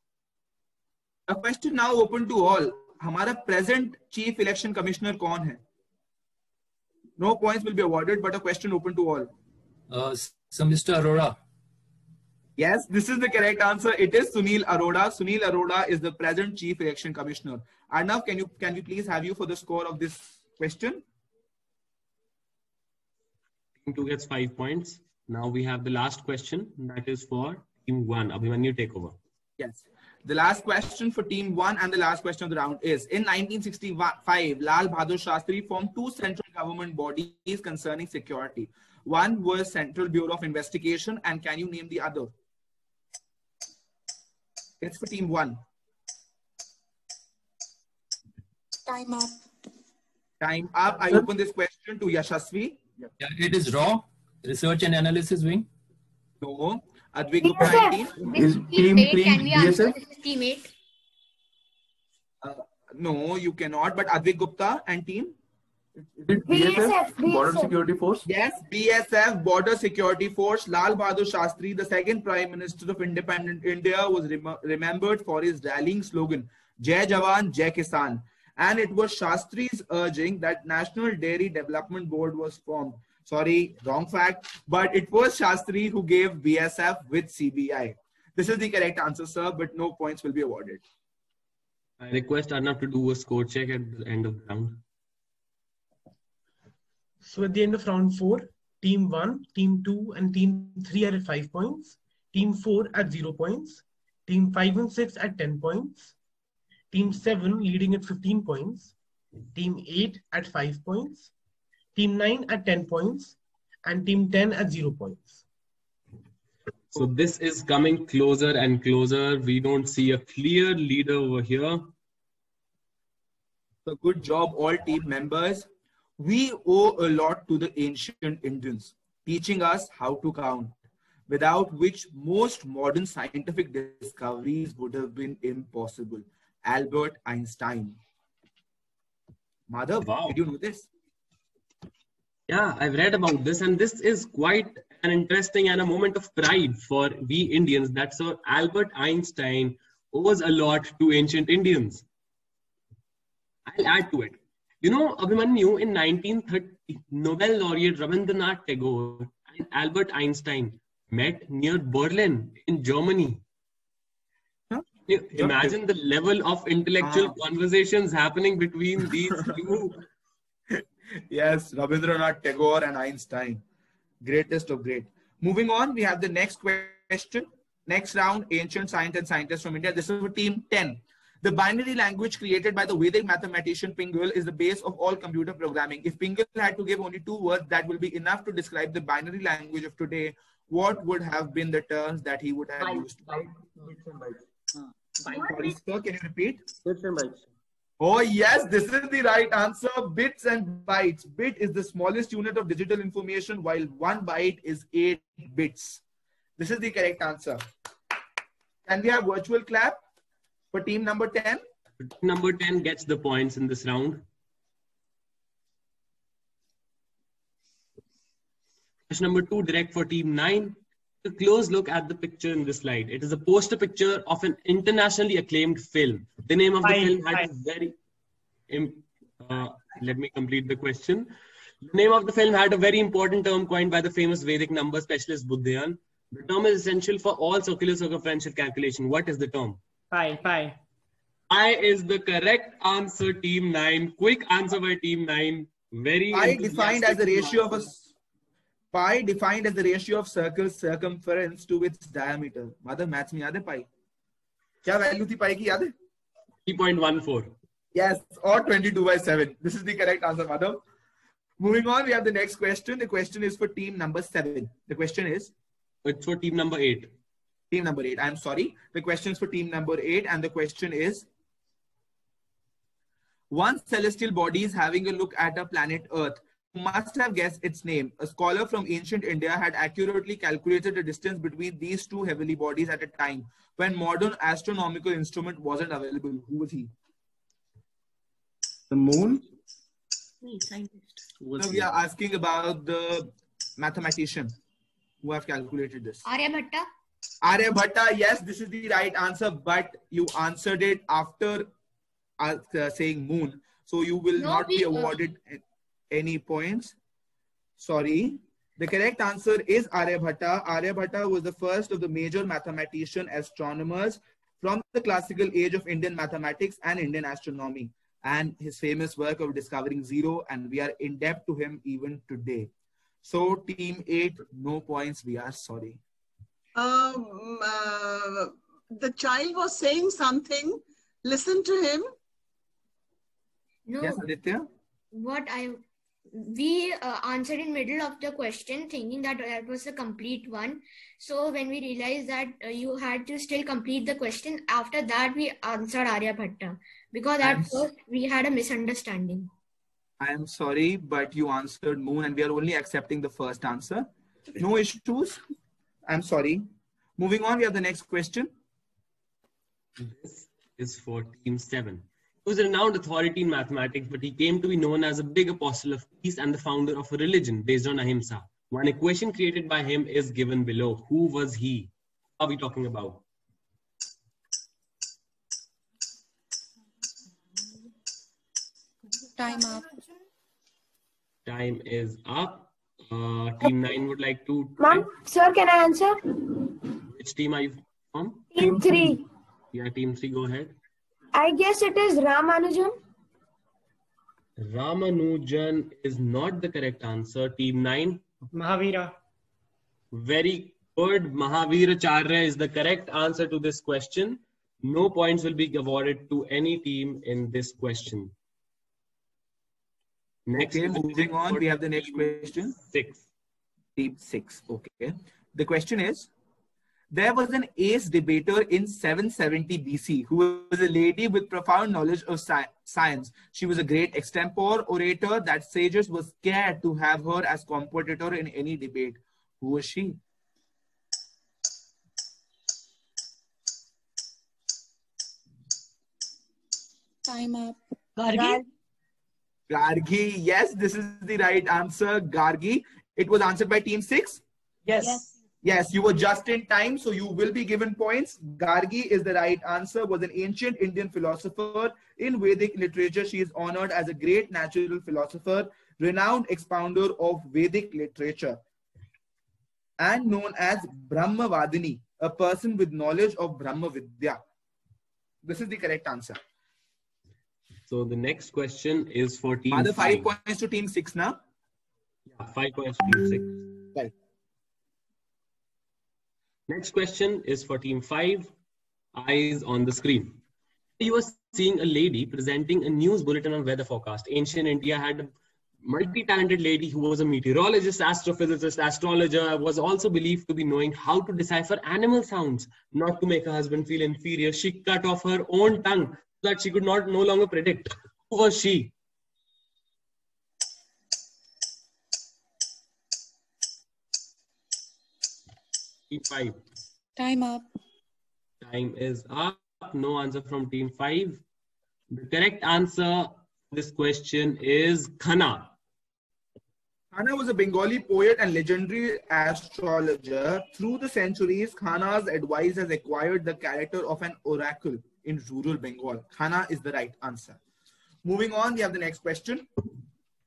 A question now open to all. हमारा present chief election commissioner कौन है? No points will be awarded, but a question open to all. So Mr. Arora. Yes, this is the correct answer. It is Sunil Arora. Sunil Arora is the present chief election commissioner. Arnav, can we please have you for the score of this question? Team 2 gets 5 points. Now we have the last question. That is for Team 1. Abhimanyu, take over. Yes. The last question for Team 1 and the last question of the round is, in 1965, Lal Bahadur Shastri formed 2 central government bodies concerning security. One was Central Bureau of Investigation, and can you name the other? It's for Team 1. Time up. Time up. I open this question to Yashasvi. Yeah, it is RAW, Research and Analysis Wing. No. Advik Gupta team. This is team 3. Can we answer? This is team 8. No, you cannot. But Advik Gupta and team? BSF, Border Security Force? Yes, BSF, Border Security Force. Lal Bahadur Shastri, the second Prime Minister of independent India, was remembered for his rallying slogan, Jai Jawan, Jai Kisan. And it was Shastri's urging that National Dairy Development Board was formed. Sorry, wrong fact. But it was Shastri who gave BSF with CBI. This is the correct answer, sir, but no points will be awarded. I request Arnav to do a score check at the end of the round. So at the end of round 4, Team 1, Team 2 and Team 3 are at 5 points. Team 4 at 0 points. Team 5 and 6 at 10 points. Team 7 leading at 15 points. Team 8 at 5 points. Team 9 at 10 points. And Team 10 at 0 points. So this is coming closer and closer. We don't see a clear leader over here. So good job, all team members. We owe a lot to the ancient Indians, teaching us how to count, without which most modern scientific discoveries would have been impossible. Albert Einstein. Madhav, wow. Did you know this? Yeah, I've read about this, and this is quite an interesting and a moment of pride for we Indians that Sir Albert Einstein owes a lot to ancient Indians. I'll add to it. You know, Abhimanyu, in 1930, Nobel laureate Rabindranath Tagore and Albert Einstein met near Berlin in Germany. Huh? Imagine the level of intellectual conversations happening between these two. Yes, Rabindranath Tagore and Einstein. Greatest of great. Moving on, we have the next question. Next round, ancient science and scientists from India. This is for Team 10. The binary language created by the Vedic mathematician Pingal is the base of all computer programming. If Pingal had to give only 2 words that will be enough to describe the binary language of today, what would have been the terms that he would have used? Bits and bytes. Sorry, sir, can you repeat? Bits and bytes. Oh yes, this is the right answer. Bits and bytes. Bit is the smallest unit of digital information, while 1 byte is 8 bits. This is the correct answer. Can we have virtual clap for team number 10? Number 10 gets the points in this round. Question number 2, direct for team 9. A close look at the picture in this slide. It is a poster picture of an internationally acclaimed film. The name of the film had a very... let me complete the question. The name of the film had a very important term coined by the famous Vedic number specialist Buddhayan. The term is essential for all circular circumferential calculation. What is the term? Pi. Pi is the correct answer, team 9. Quick answer by team 9. Very Pi defined as the ratio of a... Pi defined as the ratio of circle's circumference to its diameter. Madhav, maths में याद है pi? क्या value थी pi की याद है? 3.14. Yes, or 22/7. This is the correct answer, Madhav. Moving on, we have the next question. The question is for team number 7. The question is? It's for team number 8. Team number 8. I'm sorry. The question is for team number 8, and the question is: one celestial body is having a look at a planet Earth. Must have guessed its name. A scholar from ancient India had accurately calculated the distance between these 2 heavenly bodies at a time when modern astronomical instrument wasn't available. Who was he? The moon? Scientist. So we are asking about the mathematician who have calculated this. Aryabhatta. Aryabhatta, yes, this is the right answer, but you answered it after saying moon. So you will not be awarded any points. Sorry. The correct answer is Aryabhatta. Aryabhatta was the first of the major mathematician astronomers from the classical age of Indian mathematics and Indian astronomy, and his famous work of discovering zero, and we are in debt to him even today. So team 8, no points. We are sorry. The child was saying something. Listen to him. No. Yes, Aditya? We answered in middle of the question thinking that that was a complete one. So when we realized that you had to still complete the question, after that we answered Aryabhatta, because at first we had a misunderstanding. I am sorry, but you answered moon and we are only accepting the first answer. No issues. I'm sorry. Moving on, we have the next question. This is for team 7. He was a renowned authority in mathematics, but he came to be known as a big apostle of peace and the founder of a religion based on ahimsa. One equation created by him is given below. Who was he? What are we talking about? Time up. Time is up. Team 9 would like to... Ma'am, sir, can I answer? Which team are you from? Team 3. Yeah, team 3, go ahead. I guess it is Ramanujan. Ramanujan is not the correct answer. Team 9. Mahavira. Very good. Mahaviracharya is the correct answer to this question. No points will be awarded to any team in this question. Next, okay, moving on, we have the next question. 6. Team 6. Okay. The question is, there was an ace debater in 770 BC who was a lady with profound knowledge of science. She was a great extempore orator that sages were scared to have her as competitor in any debate. Who was she? Time up. Gargi? Gargi. Yes, this is the right answer. Gargi. It was answered by team 6? Yes. Yes, you were just in time, so you will be given points. Gargi is the right answer, was an ancient Indian philosopher. In Vedic literature, she is honored as a great natural philosopher, renowned expounder of Vedic literature, and known as Brahmavadini, a person with knowledge of Brahma Vidya. This is the correct answer. So the next question is for team 5. 5 points to team 6 now? Yeah, 5 points to team 6. Right. Next question is for team 5. Eyes on the screen. You are seeing a lady presenting a news bulletin on weather forecast. Ancient India had a multi-talented lady who was a meteorologist, astrophysicist, astrologer, was also believed to be knowing how to decipher animal sounds. Not to make her husband feel inferior, she cut off her own tongue so that she could no longer predict. Who was she? Team 5. Time up. Time is up. No answer from team 5. The correct answer to this question is Khana. Khana was a Bengali poet and legendary astrologer. Through the centuries, Khana's advice has acquired the character of an oracle in rural Bengal. Khana is the right answer. Moving on, we have the next question.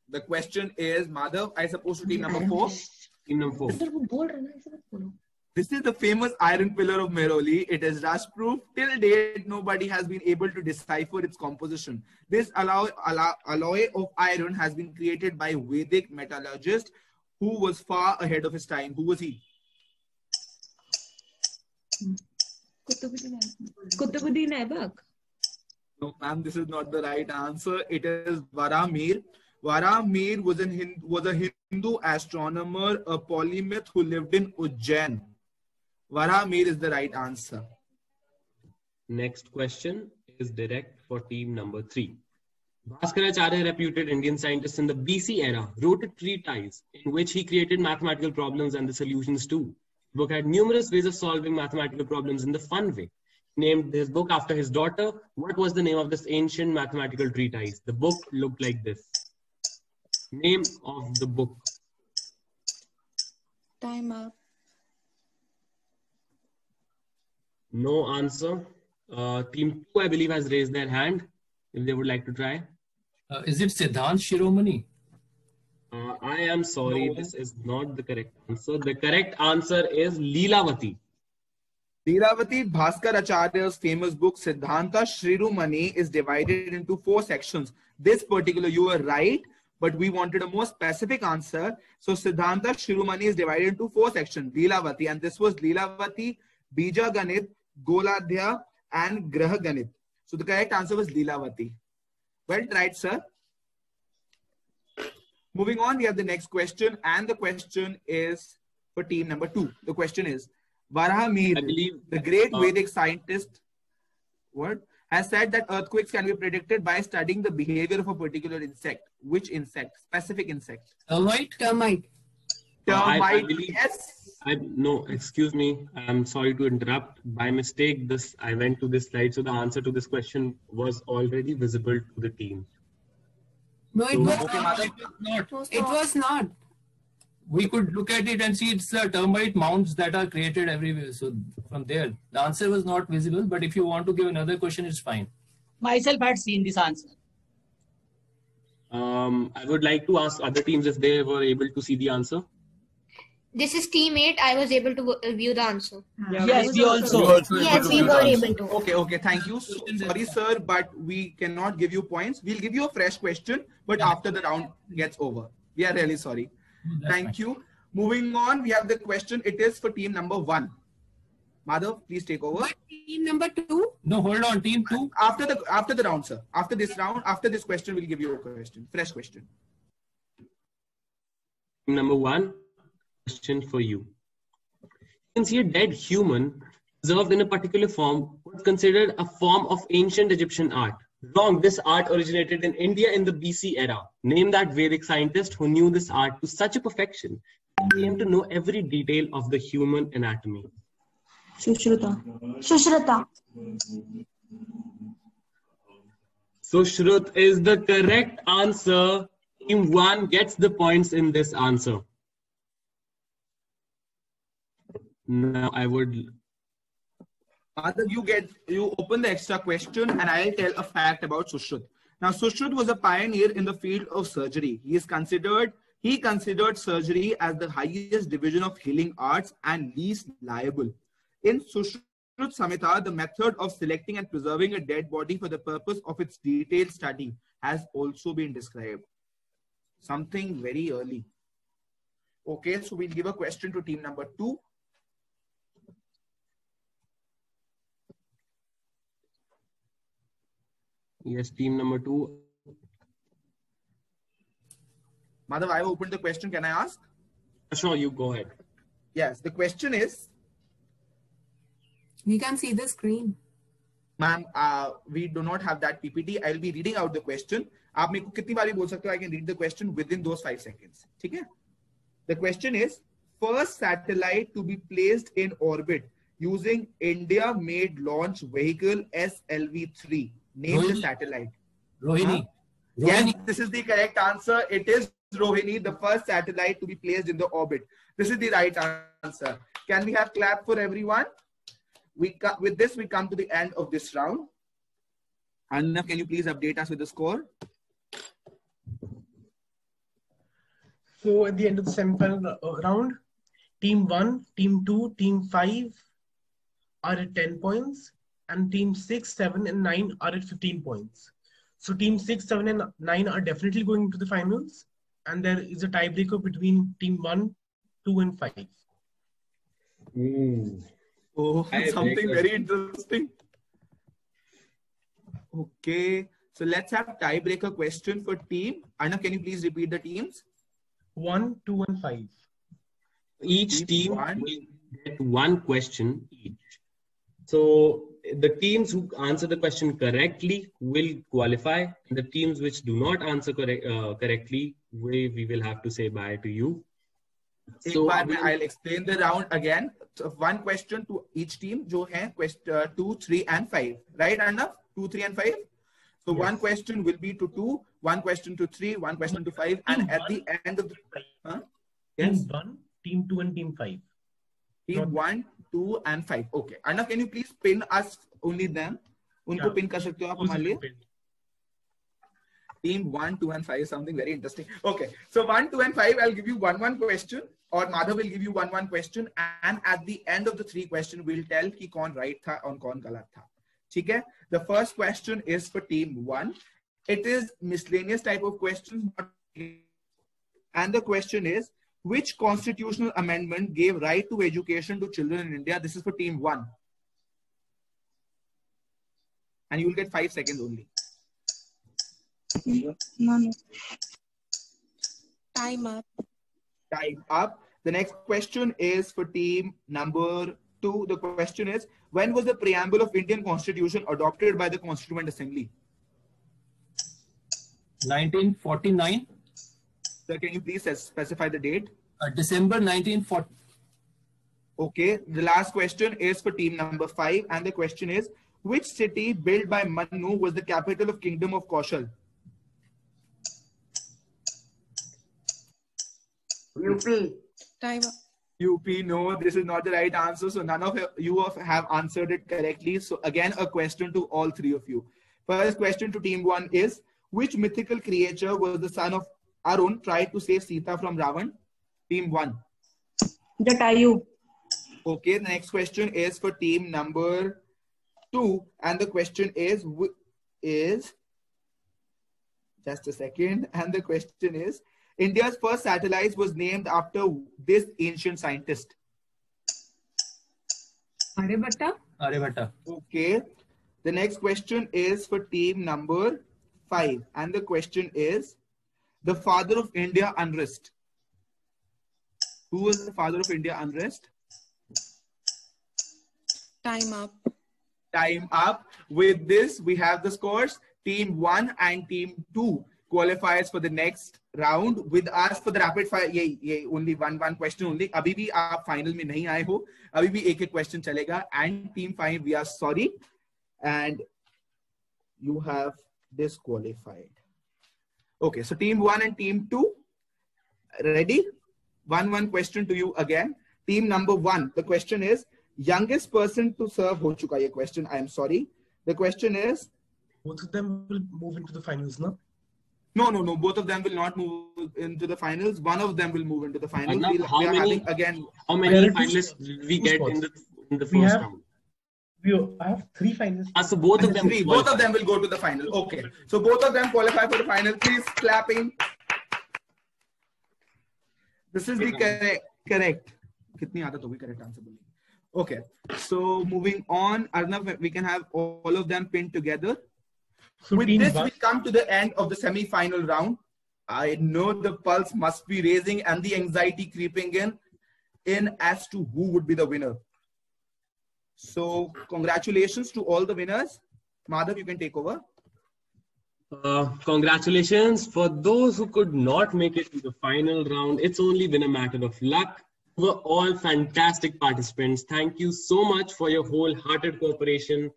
The question is, Madhav, I suppose to team number 4. Team number 4. This is the famous iron pillar of Mehroli. It is rust-proof. Till date, nobody has been able to decipher its composition. This alloy of iron has been created by Vedic metallurgist who was far ahead of his time. Who was he? Qutbuddin Aibak. No, ma'am, this is not the right answer. It is Varamir. Varamir was a Hindu astronomer, a polymath who lived in Ujjain. Varamir is the right answer. Next question is direct for team number 3. Bhaskaracharya, a reputed Indian scientist in the BC era, wrote a treatise in which he created mathematical problems and the solutions too. The book had numerous ways of solving mathematical problems in the fun way. He named his book after his daughter. What was the name of this ancient mathematical treatise? The book looked like this. Name of the book. Time up. No answer. Team 2, I believe, has raised their hand. if they would like to try. Is it Siddhant Shiromani? I am sorry, this is not the correct answer. The correct answer is Leelavati. Leelavati Bhaskar Acharya's famous book Siddhanta Shiromani is divided into 4 sections. This particular, you were right, but we wanted a more specific answer. So Siddhanta Shiromani is divided into 4 sections. Leelavati, and this was Leelavati, Bija Ganit, Goladhya, and Graha Ganit. So the correct answer was Leelavati. Well tried, sir. Moving on, we have the next question, and the question is for team number 2. The question is, Varahamihira, the great Vedic scientist, has said that earthquakes can be predicted by studying the behavior of a particular insect. Which insect? Specific insect. Termite? Termite, I believe, yes. No, excuse me. I'm sorry to interrupt. By mistake, I went to this slide, so the answer to this question was already visible to the team. No, it was Okay, not. It was not. We could look at it and see it's the termite mounds that are created everywhere. So from there, the answer was not visible. But if you want to give another question, it's fine. Myself had seen this answer. I would like to ask other teams if they were able to see the answer. This is team 8. I was able to view the answer. Yes, we also. Yes, we were able to. Okay, thank you. Sorry, sir, but we cannot give you points. We'll give you a fresh question, but after the round gets over. We are really sorry. Thank you. Moving on, we have the question. It is for team number 1. Madhav, please take over. What, team number 2? No, hold on. Team 2. After the round, sir. After this round, after this question, we'll give you a question. Fresh question. Team number 1, question for you. You can see a dead human preserved in a particular form was considered a form of ancient Egyptian art. Wrong. This art originated in India in the BC era. Name that Vedic scientist who knew this art to such a perfection he came to know every detail of the human anatomy. Sushruta. Sushrut is the correct answer. Team 1 gets the points in this answer. Now I would... Madhav, you open the extra question and I'll tell a fact about Sushrut. Now, Sushrut was a pioneer in the field of surgery. He considered surgery as the highest division of healing arts and least liable. In Sushrut Samhita, the method of selecting and preserving a dead body for the purpose of its detailed study has also been described. Something very early. Okay, so we'll give a question to team number 2. Yes, team number 2. Madhav, I have opened the question. Can I ask? Sure, you go ahead. Yes, the question is... We can see the screen. Ma'am, we do not have that PPT. I will be reading out the question. आप मेरे को कितनी बारी बोल सकते हो? I can read the question within those 5 seconds. ठीक है? The question is, first satellite to be placed in orbit using India-made launch vehicle SLV-3. Name the satellite. Rohini. Yes, this is the correct answer. It is Rohini, the first satellite to be placed in the orbit. This is the right answer. Can we have clap for everyone? With this, we come to the end of this round. Arnav, can you please update us with the score? So at the end of the semi-final round, team 1, team 2, team 5 are at 10 points. And team 6, 7, and 9 are at 15 points. So team 6, 7, and 9 are definitely going to the finals. And there is a tiebreaker between team 1, 2, and 5. Oh, something very interesting. Okay, so let's have tiebreaker question for team. Arnav, can you please repeat the teams? 1, 2, and 5. Each team will get 1 question each. So the teams who answer the question correctly will qualify. The teams which do not answer correctly, we will have to say bye to you. So I'll explain the round again. So 1 question to each team, जो है question 2, 3, and 5. Right, Arnav? 2, 3, and 5. So yes. 1 question will be to 2, 1 question to 3, 1 question to 5, and at the end of the yes, team 1, team 2, and team 5. Team 1, 2, and 5. Okay. Arnav, can you please pin us only them? उनको pin कर सकते हो आप हमारे लिए? Team 1, 2, and 5 is something very interesting. Okay, so 1, 2, and 5, I'll give you one question, or Madhav will give you one question, and at the end of the 3 questions, we'll tell ki kaun right tha and kaun galat tha. ठीक है? The first question is for Team 1. It is miscellaneous type of questions, and the question is, which constitutional amendment gave right to education to children in India? This is for Team 1. And you will get 5 seconds only. No. Time up. Time up. The next question is for team number 2. The question is, when was the preamble of Indian Constitution adopted by the Constituent Assembly? 1949. Sir, can you please specify the date? December 1940. Okay. The last question is for team number 5. And the question is, which city built by Manu was the capital of Kingdom of Kaushal? UP. Time up. UP, no, this is not the right answer. So none of you have answered it correctly. So again, a question to all 3 of you. First question to team 1 is, which mythical creature was the son of Arun tried to save Sita from Ravan? Team 1. Jatayu. Okay, the next question is for team number 2. And the question is just a second. And the question is, India's first satellite was named after this ancient scientist. Aryabhatta. Okay. The next question is for team number 5. And the question is, the father of India unrest. Who was the father of India unrest? Time up. Time up. With this, we have the scores. Team 1 and team 2 qualifies for the next round. With us for the rapid fire, ये only one question only. अभी भी आप final में नहीं आए हो. अभी भी एक question चलेगा. And team 5, we are sorry, and you have disqualified. Okay, so team 1 and team 2, ready? One question to you again. Team number 1, the question is, youngest person to serve हो चुका ये question. I am sorry. The question is, both of them will move into the finals, no? No. Both of them will not move into the finals. One of them will move into the finals. How many finalists did we get in the first round? I have 3 finalists. So both of them. Both of them will go to the final. Okay. So both of them qualify for the final. Please clapping. This is the correct. Kitni आदत होगी correct answer बोलने. Okay. So moving on, Arnav, we can have all of them pinned together. So with this, we come to the end of the semi-final round. I know the pulse must be raising and the anxiety creeping in as to who would be the winner. So congratulations to all the winners. Madhav, you can take over. Congratulations for those who could not make it to the final round. It's only been a matter of luck. You were all fantastic participants. Thank you so much for your wholehearted cooperation.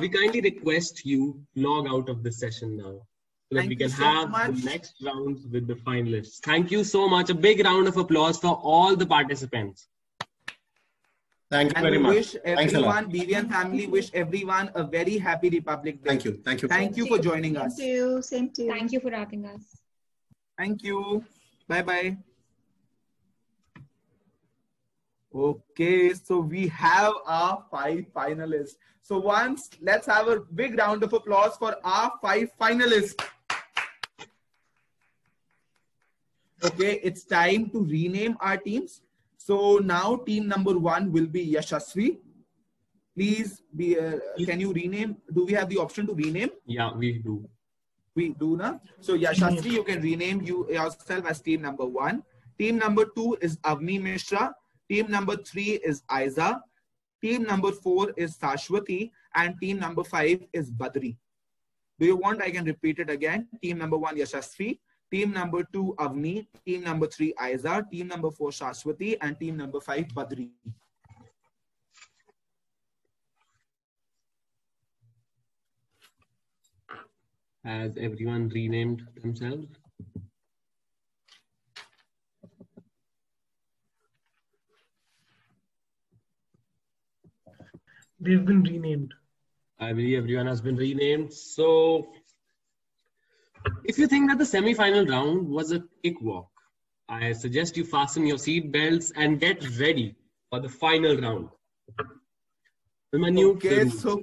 We kindly request you log out of the session now so that we can have the next rounds with the finalists. Thank you so much. A big round of applause for all the participants. Thank you very much. Wish everyone, BVN family, wish everyone a very happy Republic Day. Thank you. Thank you. Thank you for joining us. Thank you. Same to you. Thank you for having us. Thank you. Bye-bye. Okay, so we have our 5 finalists. So let's have a big round of applause for our 5 finalists. Okay, it's time to rename our teams. So now team number 1 will be Yashasvi. Please be, can you rename? Do we have the option to rename? Yeah, we do. We do now. So Yashasvi, you can rename yourself as team number 1. Team number 2 is Avni Mishra. Team number 3 is Aiza. Team number 4 is Sashwati. And team number 5 is Badri. Do you want? I can repeat it again. Team number 1, Yashasvi. Team number 2, Avni. Team number 3, Aiza. Team number 4, Shashwati. And team number 5, Badri. Has everyone renamed themselves? They've been renamed. I believe everyone has been renamed. So If you think that the semi-final round was a cakewalk, I suggest you fasten your seat belts and get ready for the final round. Okay, so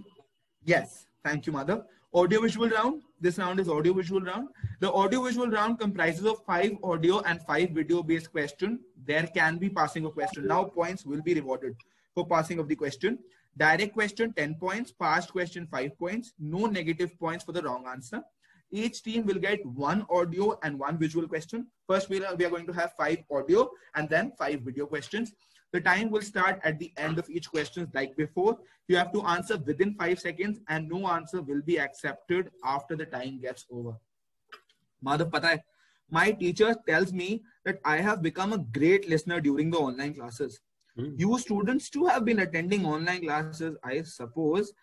yes, thank you, Madhav. Audio-visual round. This round is audio-visual round. The audio-visual round comprises of 5 audio and 5 video-based questions. There can be passing of question. Now points will be rewarded for passing of the question. Direct question 10 points, past question 5 points, no negative points for the wrong answer. Each team will get 1 audio and 1 visual question. First, we are going to have 5 audio and then 5 video questions. The time will start at the end of each question like before. You have to answer within 5 seconds and no answer will be accepted after the time gets over. Madhav, pata hai, my teacher tells me that I have become a great listener during the online classes. You students too have been attending online classes, I suppose.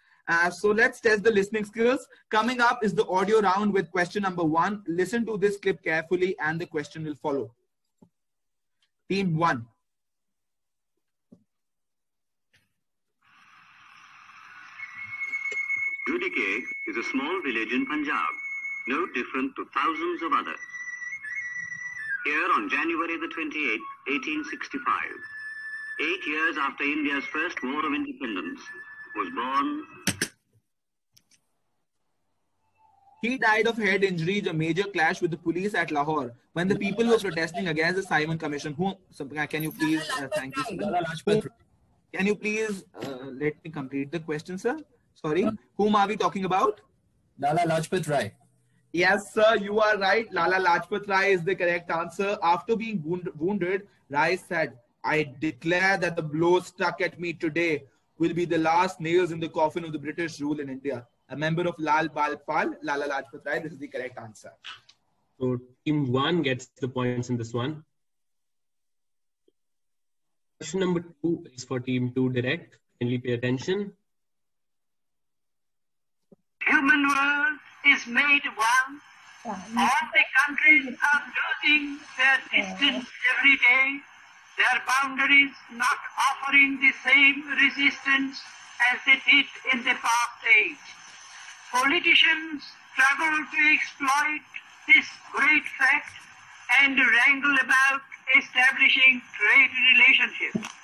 So let's test the listening skills. Coming up is the audio round with question number 1. Listen to this clip carefully and the question will follow. Team 1. Dudike is a small village in Punjab, no different to thousands of others. Here on January the 28th, 1865, 8 years after India's first war of independence, was born. He died of head injuries, a major clash with the police at Lahore when the people were protesting against the Simon Commission. Can you please, thank you. Can you please let me complete the question, sir? Sorry, whom are we talking about? Lala Lajpat Rai. Yes, sir, you are right. Lala Lajpat Rai is the correct answer. After being wounded, Rai said, I declare that the blow struck at me today will be the last nails in the coffin of the British rule in India. A member of Lal Bal Pal, Lala Lajpat Rai. This is the correct answer. So team 1 gets the points in this one. Question number 2 is for team 2 direct. Kindly pay attention. Human world is made one. All the countries are losing their distance every day. Their boundaries not offering the same resistance as they did in the past age. Politicians struggle to exploit this great fact and wrangle about establishing trade relationships.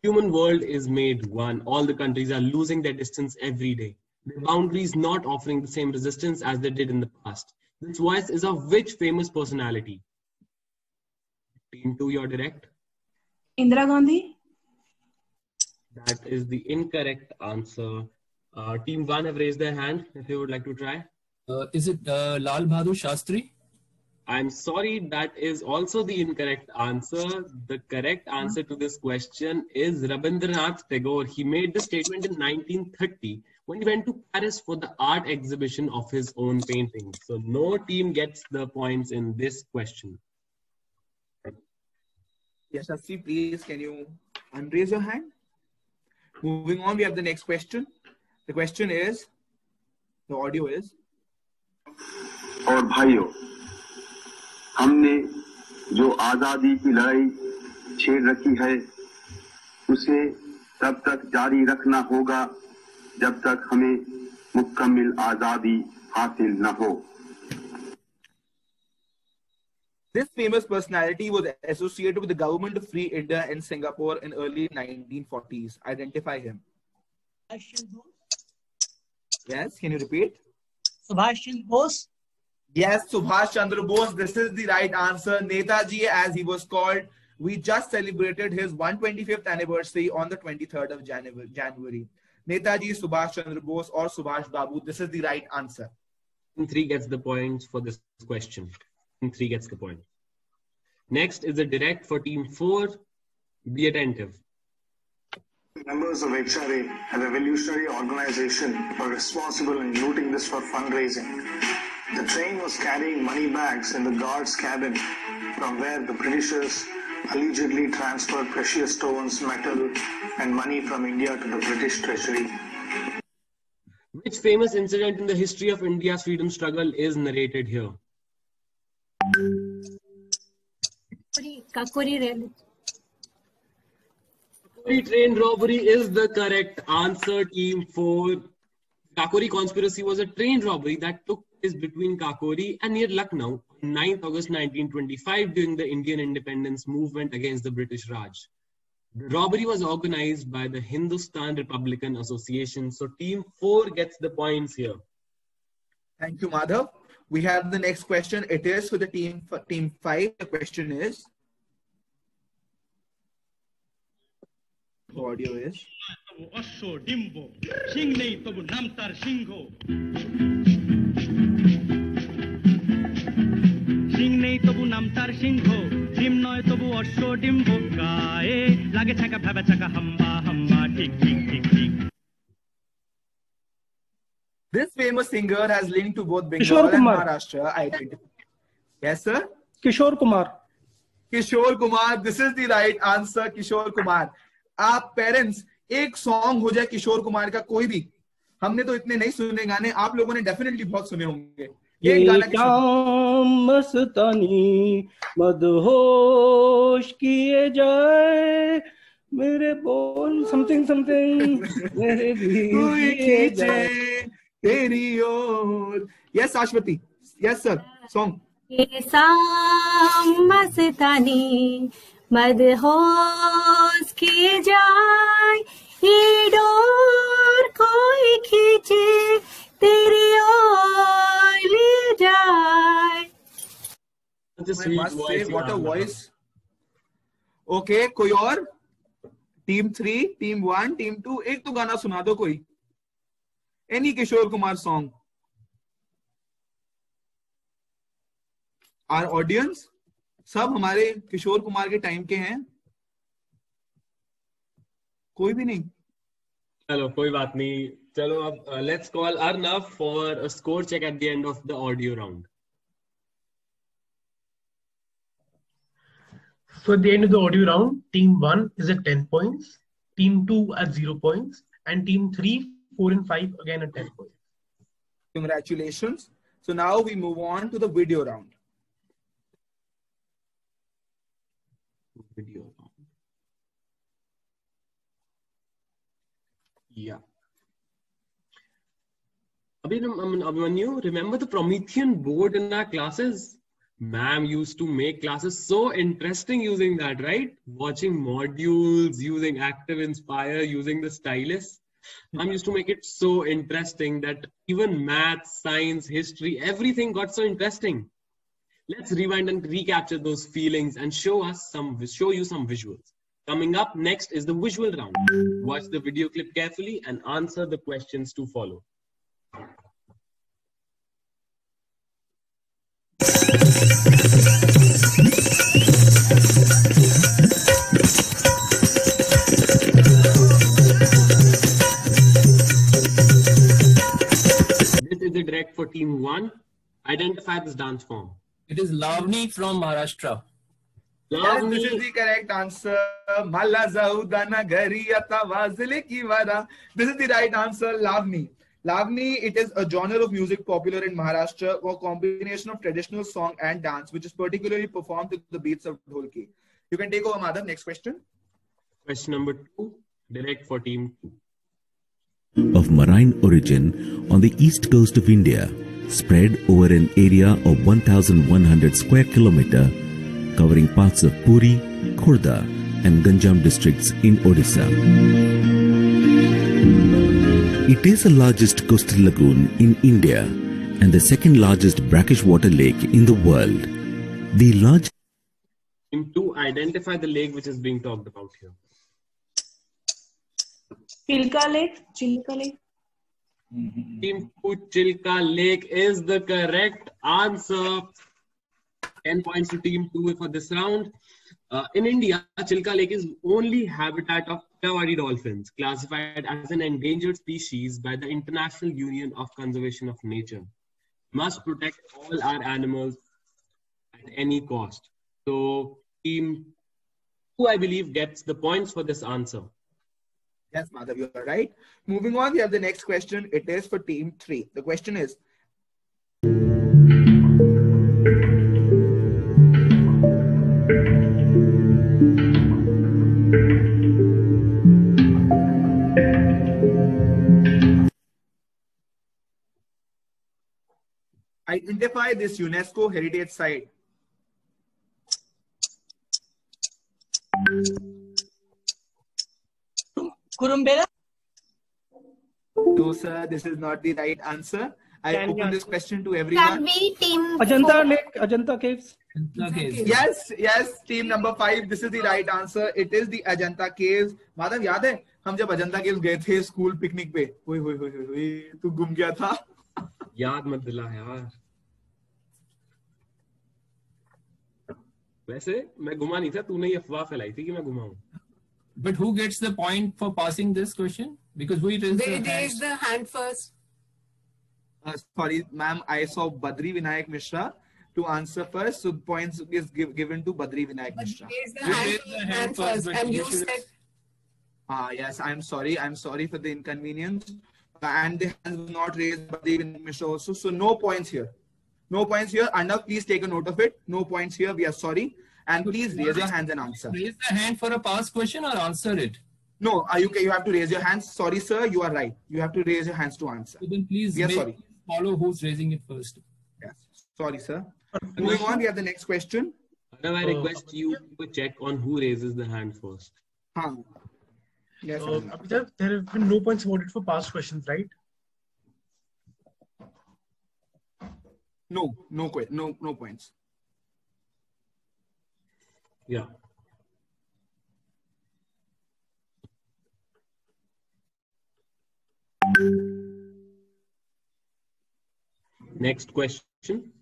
Human world is made one. All the countries are losing their distance every day. The boundaries not offering the same resistance as they did in the past. This voice is of which famous personality? Team 2, you're direct. Indira Gandhi. That is the incorrect answer. Team 1 have raised their hand if they would like to try. Is it Lal Bahadur Shastri? I'm sorry, that is also the incorrect answer. The correct answer to this question is Rabindranath Tagore. He made the statement in 1930 when he went to Paris for the art exhibition of his own paintings. So no team gets the points in this question. Yes, Shastri, please, can you unraise your hand? Moving on, we have the next question. The question is, the audio is. और भाइयों, हमने जो आजादी की लड़ाई छेड़ रखी है, उसे तब तक जारी रखना होगा जब तक हमें मुकम्मल आजादी हासिल न हो. This famous personality was associated with the government of Free India in Singapore in early 1940s. Identify him. Yes, can you repeat? Subhash Chandra Bose. Yes, Subhash Chandra Bose. This is the right answer. Netaji, as he was called. We just celebrated his 125th anniversary on the 23rd of January. Netaji Subhash Chandra Bose or Subhash Babu. This is the right answer. Team 3 gets the points for this question. Team 3 gets the point. Next is a direct for Team 4. Be attentive. Members of HRA, a revolutionary organization, were responsible in looting this for fundraising. The train was carrying money bags in the guard's cabin from where the Britishers allegedly transferred precious stones, metal, and money from India to the British Treasury. Which famous incident in the history of India's freedom struggle is narrated here? Kakori Railway. Kakori train robbery is the correct answer, Team 4. Kakori conspiracy was a train robbery that took is between Kakori and near Lucknow on 9th August 1925 during the Indian independence movement against the British Raj. The robbery was organized by the Hindustan Republican Association. So team 4 gets the points here. Thank you, Madhav. We have the next question. It is for the team 5. The question is, the audio is. This famous singer has linked to both Bengal and Maharashtra identity. Yes, sir? Kishore Kumar. Kishore Kumar. This is the right answer, Kishore Kumar. आप parents एक song हो जाए किशोर कुमार का कोई भी, हमने तो इतने नहीं सुने गाने, आप लोगों ने डेफिनेटली बहुत सुने होंगे। ये क्या मस्तानी मदहोश किए जाए मेरे बोल समथिंग समथिंग मेरे भी जाए तेरी ओर। Yes Aswathi, yes sir, song. ये मस्तानी मदहोश किए जाए, ये डोर कोई खींचे तेरी ओर ले जाए। I must say, what a voice. Okay, कोई और? टीम 3, टीम 1, टीम 2, एक तो गाना सुना दो कोई, any Kishore Kumar song. Our audience सब हमारे किशोर कुमार के टाइम के हैं, कोई भी नहीं? चलो कोई बात नहीं, चलो अब let's call Arnav for a score check at the end of the audio round. So at the end of the audio round, team 1 is at 10 points, team 2 at 0 points, and team 3, 4 and 5 again at 10 points. Congratulations. So now we move on to the video round. Video round. Yeah. Abhimanyu, remember the Promethean board in our classes? Ma'am used to make classes so interesting using that, right? Watching modules, using Active Inspire, using the stylus. Ma'am used to make it so interesting that even math, science, history, everything got so interesting. Let's rewind and recapture those feelings and show you some visuals. Coming up next is the visual round. Watch the video clip carefully and answer the questions to follow. This is the direct for team 1. Identify this dance form. It is Lavani from Maharashtra. Yes, this is the correct answer. This is the right answer, Lavani. Lavani, it is a genre of music popular in Maharashtra, or combination of traditional song and dance, which is particularly performed to the beats of dholki. You can take over, Madhav. Next question. Question number 2, direct for team 2. Of marine origin on the east coast of India, spread over an area of 1,100 square kilometer, covering parts of Puri, Khurda and Ganjam districts in Odisha. It is the largest coastal lagoon in India and the second largest brackish water lake in the world. The large Team 2, identify the lake which is being talked about here. Chilka Lake. Chilka Lake. Team 2, Chilka Lake is the correct answer. 10 points to team 2 for this round. In India, Chilka Lake is only habitat of Irrawaddy dolphins, classified as an endangered species by the International Union of Conservation of Nature. Must protect all our animals at any cost. So team 2, I believe, gets the points for this answer. Yes, Madhav, you are right. Moving on, we have the next question. It is for team 3. The question is, Identify this UNESCO heritage site. Kurumbela? No, sir, this is not the right answer. I open this question to everyone. Can we team Ajanta Lake, Ajanta Caves. Yes, yes, team number 5. This is the right answer. It is the Ajanta Caves. Madhav याद है हम जब Ajanta caves गए थे school picnic पे? तू गुम गया था. याद मत दिला यार. वैसे मैं गुमा नहीं था, तूने ये अफवाह फैलाई थी कि मैं गुमा हूँ. But who gets the point for passing this question? Because we raised They raised the hand first. Sorry, ma'am, I saw Badri Vinayak Mishra to answer first, so points is given to Badri Vinayak Mishra. Raised the hand first, and you said. Yes, I'm sorry for the inconvenience. And the hands were not raised by Badri Vinayak Mishra also, so no points here. No points here. Arnav, please take a note of it. No points here. We are sorry. And please raise your hands and answer. Raise the hand for a past question or answer it. No, you have to raise your hands. Sorry, sir, you are right. You have to raise your hands to answer. So then please sorry. Follow who's raising it first. Yes. Sorry, sir. Moving on, we have the next question. Now I request you to check on who raises the hand first. Yes, there have been no points awarded for past questions, right? No points. Yeah. Next question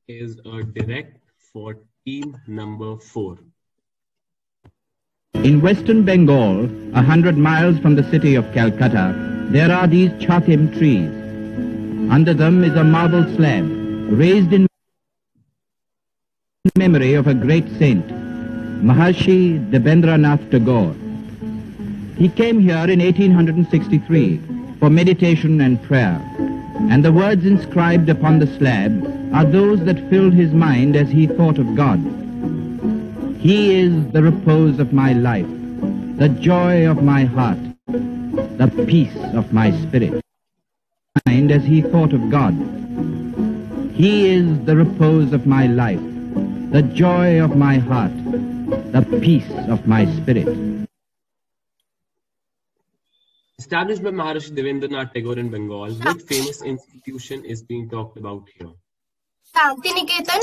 is a direct for team number 4. In western Bengal, 100 miles from the city of Calcutta, there are these chatim trees. Under them is a marble slab raised in memory of a great saint, Maharshi Debendranath Tagore. He came here in 1863 for meditation and prayer, and the words inscribed upon the slab are those that filled his mind as he thought of God. He is the repose of my life, the joy of my heart, the peace of my spirit. Mind as he thought of God. He is the repose of my life, the joy of my heart, the peace of my spirit. Established by Maharishi Debendranath Tagore in Bengal, which famous institution is being talked about here? Shantiniketan.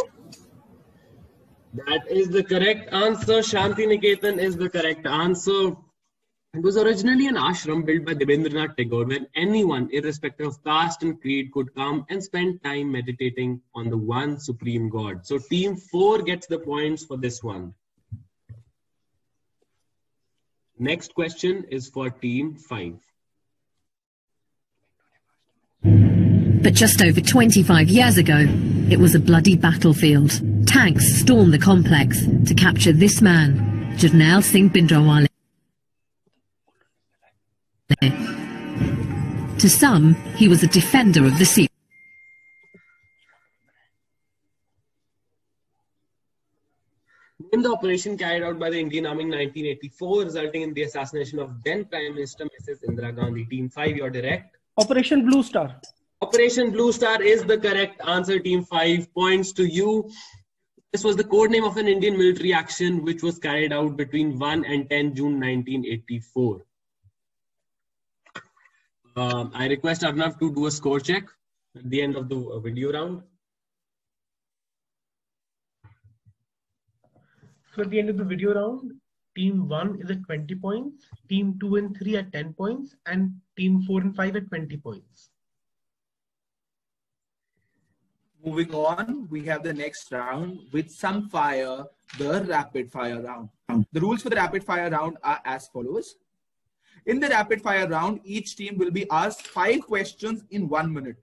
That is the correct answer. Shantiniketan is the correct answer. It was originally an ashram built by Debendranath Tagore where anyone, irrespective of caste and creed, could come and spend time meditating on the one supreme God. So team 4 gets the points for this one. Next question is for team 5. But just over 25 years ago, it was a bloody battlefield. Tanks stormed the complex to capture this man, Jarnail Singh Bhindranwale. To some, he was a defender of the sea. In the operation carried out by the Indian Army in 1984, resulting in the assassination of then Prime Minister Mrs. Indira Gandhi. Team 5, you're direct. Operation Blue Star. Operation Blue Star is the correct answer. Team 5 points to you. This was the code name of an Indian military action which was carried out between 1 and 10 June 1984. I request Arnav to do a score check at the end of the video round. So at the end of the video round, team 1 is at 20 points, team 2 and 3 at 10 points, and team 4 and 5 at 20 points. Moving on, we have the next round with some fire, the rapid fire round. The rules for the rapid fire round are as follows. In the rapid fire round, each team will be asked 5 questions in 1 minute.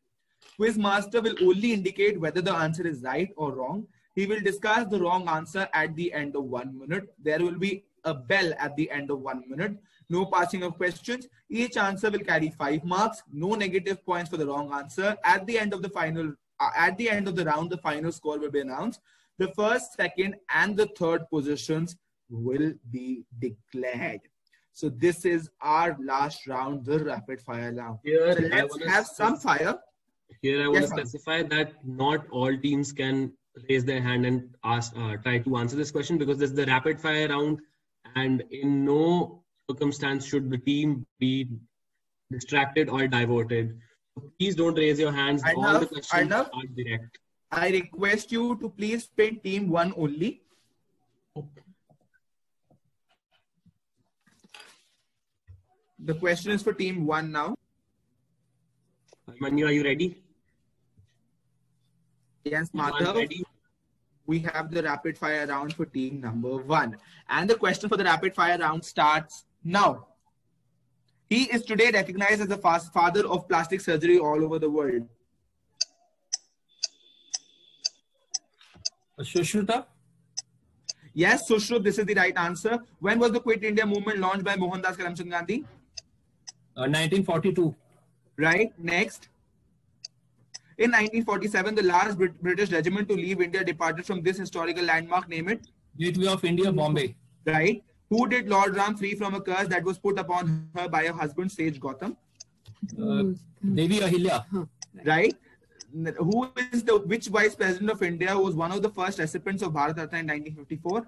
Quiz master will only indicate whether the answer is right or wrong. He will discuss the wrong answer at the end of 1 minute. There will be a bell at the end of 1 minute. No passing of questions. Each answer will carry 5 marks. No negative points for the wrong answer. At the end of the round, the final score will be announced. The first, second, and the third positions will be declared. So this is our last round, the rapid fire round. So let's have some fire. Here I want Yes, to sir. specify that not all teams can raise their hand and ask, try to answer this question, because this is the rapid fire round, and in no circumstance should the team be distracted or diverted. So please don't raise your hands. All the questions are direct. I request you to please pin team 1 only. The question is for team 1 now. Manu, are you ready? Yes, Madhav. We have the rapid fire round for team number 1. And the question for the rapid fire round starts now. He is today recognized as the father of plastic surgery all over the world. Sushruta? Yes, Sushruta, this is the right answer. When was the Quit India movement launched by Mohandas Karamchand Gandhi? 1942. Right. Next. In 1947, the last British regiment to leave India departed from this historical landmark. Name it. Gateway of India, Bombay. Right. Who did Lord Ram free from a curse that was put upon her by her husband, Sage Gautam? Devi Ahilya. Right. Who is which vice president of India was one of the first recipients of Bharat Ratna in 1954?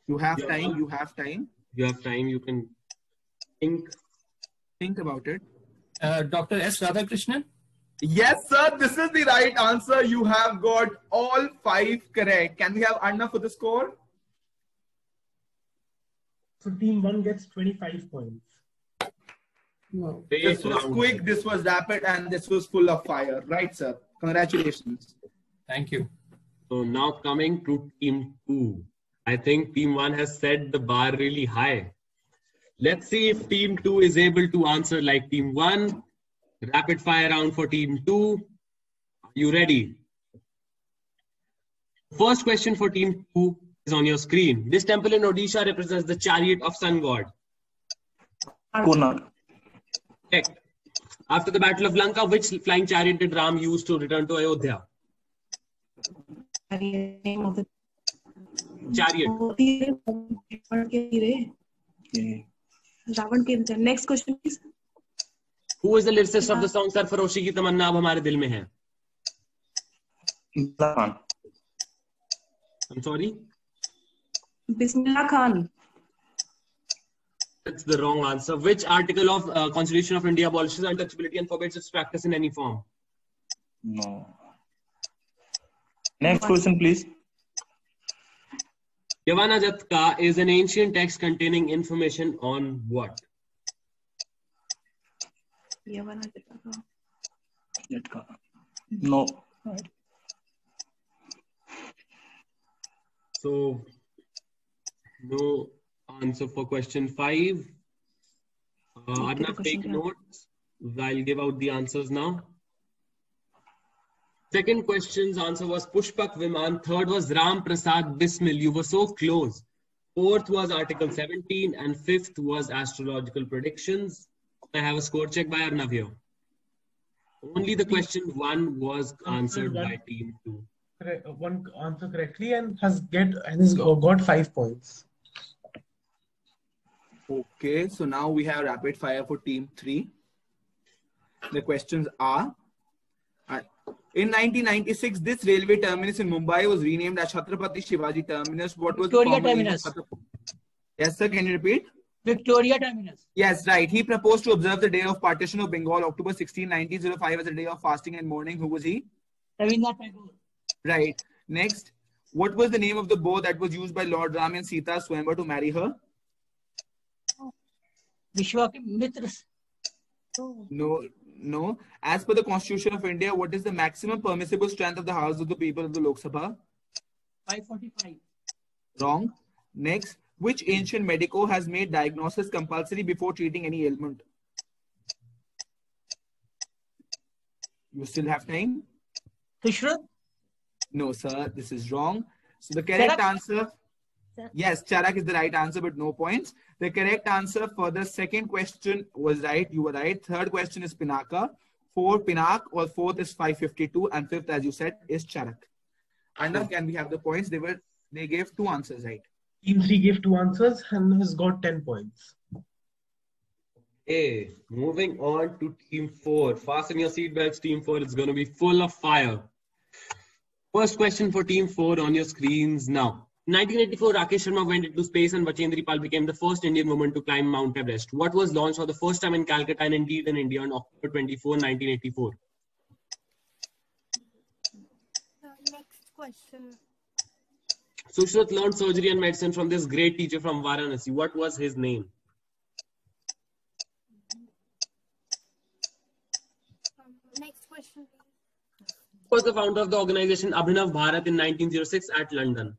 You have time. You have time. You have time. You can think about it. Dr. S. Radhakrishnan? Yes, sir. This is the right answer. You have got all 5 correct. Can we have Anna for the score? So team 1 gets 25 points. Wow. This was quick, this was rapid, and this was full of fire. Right, sir. Congratulations. Thank you. So now coming to team 2. I think team 1 has set the bar really high. Let's see if team 2 is able to answer like team 1. Rapid fire round for team 2. Are you ready? First question for team 2 is on your screen. This temple in Odisha represents the chariot of sun god. Konark. Correct. After the Battle of Lanka, which flying chariot did Ram use to return to Ayodhya? Name of the Chariot. Ravan came there. Next question, please. Who is the lyricist of the song Sarfaroshi ki tamanna ab hamare dil mein hai? Khan. I'm sorry? Bismillah Khan. That's the wrong answer. Which article of Constitution of India abolishes untouchability and forbids its practice in any form? No. Next question, please. Yavana Jatka is an ancient text containing information on what? Yavana Jatka. No. So, no answer for question 5. Arnav, take notes. I'll give out the answers now. Second question's answer was Pushpak Viman. Third was Ram Prasad Bismil. You were so close. Fourth was Article 17. And fifth was astrological predictions. I have a score check by Arnav here. Only the question 1 was answered by team 2. One answer correctly and has got 5 points. Okay, so now we have rapid fire for team 3. The questions are: in 1996, this railway terminus in Mumbai was renamed as Chhatrapati Shivaji Terminus. What was Victoria the Terminus. Yes, sir. Can you repeat? Victoria Terminus. Yes, right. He proposed to observe the day of partition of Bengal, October 16, 1905, as a day of fasting and mourning. Who was he? Rabindranath Tagore. Right. Next, what was the name of the bow that was used by Lord Ram and Sita Swayamvar to marry her? Vishwamitra. No. As per the Constitution of India, what is the maximum permissible strength of the House of the People of the Lok Sabha? 545. Wrong. Next, which ancient medico has made diagnosis compulsory before treating any ailment? You still have time? Sushruta? No, sir. This is wrong. So the correct answer... Yes, Charak is the right answer, but no points. The correct answer for the second question was right. You were right. Third question is Pinaka. Fourth, Pinak, or fourth is 552. And fifth, as you said, is Charak. Anna, can we have the points? They gave 2 answers, right? Team 3 gave 2 answers and has got 10 points. Okay, moving on to Team 4. Fasten your seatbelts, Team 4. It's going to be full of fire. First question for Team 4 on your screens now. In 1984, Rakesh Sharma went into space and Bachendri Pal became the first Indian woman to climb Mount Everest. What was launched for the first time in Calcutta and indeed in India on October 24, 1984? Next question. Sushruth learned surgery and medicine from this great teacher from Varanasi. What was his name? Next question. Who was the founder of the organization Abhinav Bharat in 1906 at London?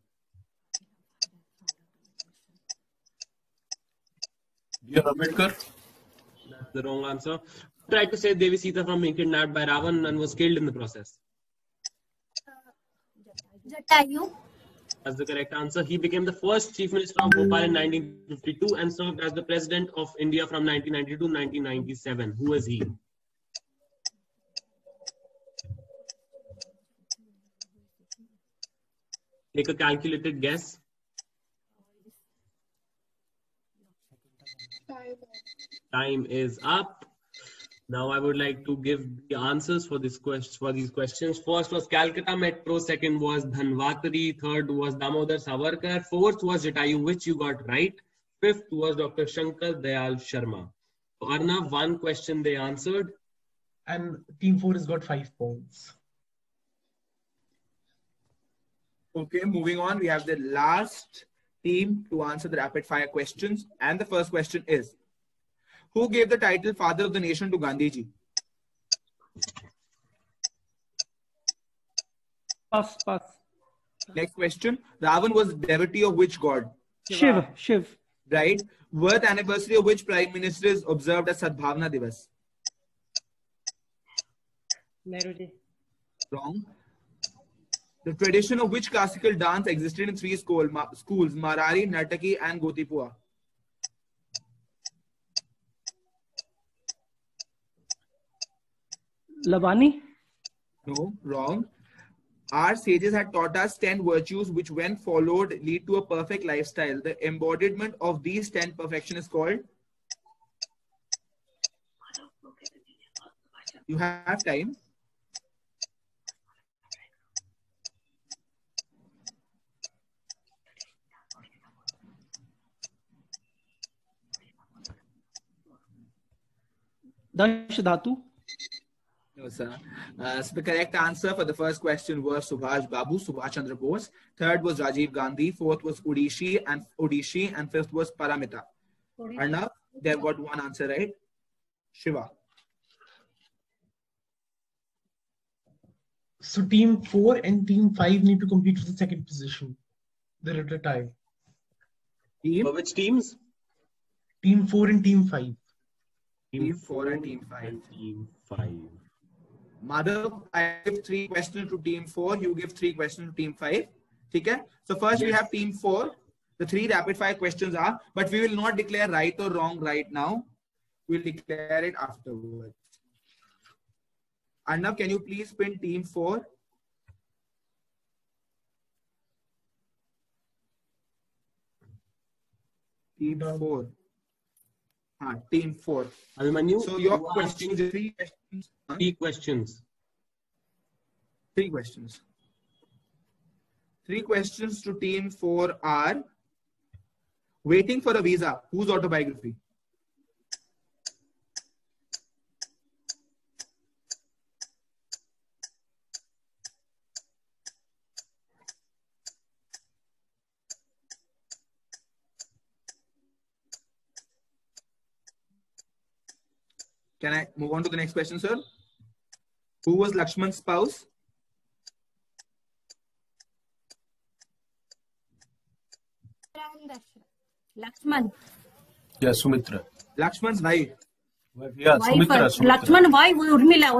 B.R. Ambedkar. That's the wrong answer. Tried to save Devi Sita from being kidnapped by Ravan and was killed in the process. Jatayu. That's the correct answer. He became the first Chief Minister of Bhopal in 1952 and served as the President of India from 1990 to 1997. Who is he? Take a calculated guess. Time is up. Now I would like to give the answers for these questions. First was Calcutta Metro. Second was Dhanvatari. Third was Damodar Savarkar. Fourth was Jatayu, which you got right. Fifth was Dr. Shankar Dayal Sharma. So Arnav, one question they answered. And Team 4 has got 5 points. Okay, moving on. We have the last team to answer the rapid fire questions. And the first question is, who gave the title Father of the Nation to Gandhiji? Pass. Next question. Ravan was devotee of which god? Shiv. Right. Birth anniversary of which Prime Minister is observed as Sadbhavna Divas? Nehruji. Wrong. The tradition of which classical dance existed in 3 schools, Marari, Nartaki and Gotipua? Lavani. No, wrong. Our sages had taught us 10 virtues which when followed lead to a perfect lifestyle. The embodiment of these 10 perfection is called? You have time. Dash Dhatu. No, sir. So the correct answer for the first question was Subhash Babu, Subhash Chandra Bose. Third was Rajiv Gandhi. Fourth was Udishi, and fifth was Paramita. Arnav, they've got one answer right. Shiva. So Team 4 and Team 5 need to compete for the second position. They're at a tie. For which teams? Team 4 and Team 5. Team 4 and Team 5. Team 5. Madhav, I give 3 questions to Team 4. You give 3 questions to Team 5. Okay? So first we have Team 4. The 3 rapid fire questions are, but we will not declare right or wrong right now. We'll declare it afterwards. Arnav, can you please pin Team 4? Team 4. Team 4. Abhimanyu, so your questions, 3 questions. 3 questions. 3 questions. 3 questions to Team 4 are, waiting for a visa, whose autobiography? Can I move on to the next question, sir? Who was Lakshman's spouse? Lakshman. Yeah, Sumitra. Lakshman's wife. Yeah, Sumitra. Lakshman wife, Urmila.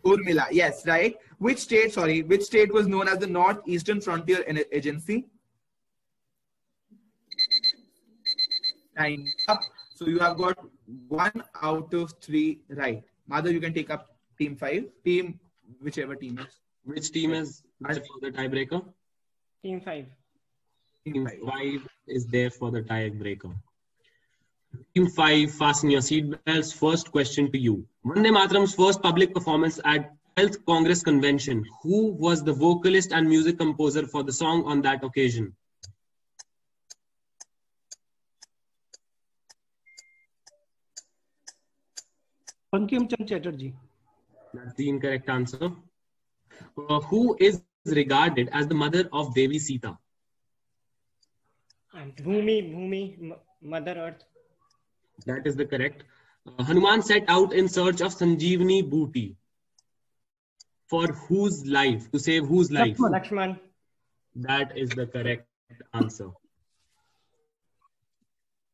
Urmila, yes, right. Which state was known as the Northeastern Frontier Agency? Time up. So you have got 1 out of 3 right. Madhav, you can take up Team 5. Team, whichever team is. Which team is for the tiebreaker? Team 5. Team 5 is there for the tiebreaker. Team 5, fasten your seatbelts. First question to you. Vande Mataram's first public performance at 12th Congress Convention. Who was the vocalist and music composer for the song on that occasion? Bankim Chand Chatterjee. That's the incorrect answer. Who is regarded as the mother of Devi Sita? Bhumi, Mother Earth. That is the correct. Hanuman set out in search of Sanjeevani Booty. For whose life? To save whose life? Lakshman. That is the correct answer.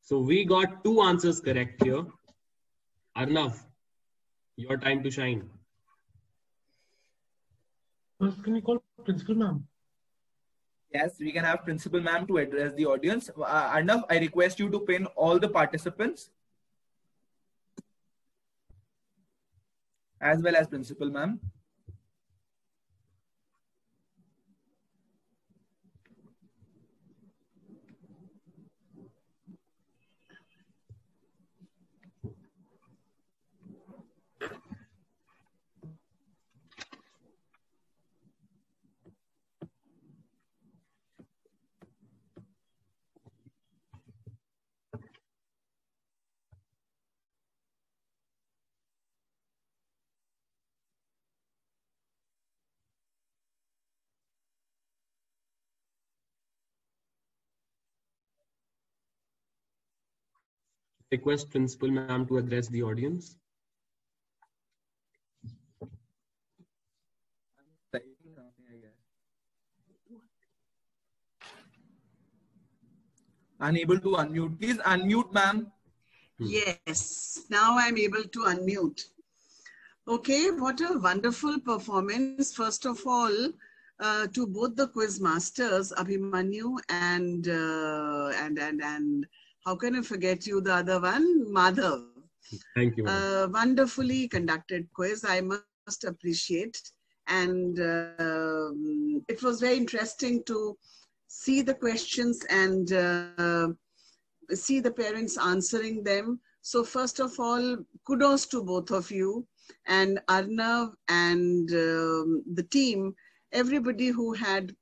So we got 2 answers correct here. Arnav, your time to shine. Can you call Principal Ma'am? Yes, we can have Principal Ma'am to address the audience. Arnav, I request you to pin all the participants as well as Principal Ma'am. Request Principal Ma'am to address the audience. Unable to unmute. Please unmute, ma'am. Yes, now I'm able to unmute. Okay, what a wonderful performance. First of all, to both the quiz masters, Abhimanyu and how can I forget you, the other one, Madhav. Thank you. Wonderfully conducted quiz, I must appreciate. And it was very interesting to see the questions and see the parents answering them. So first of all, kudos to both of you and Arnav and the team, everybody who had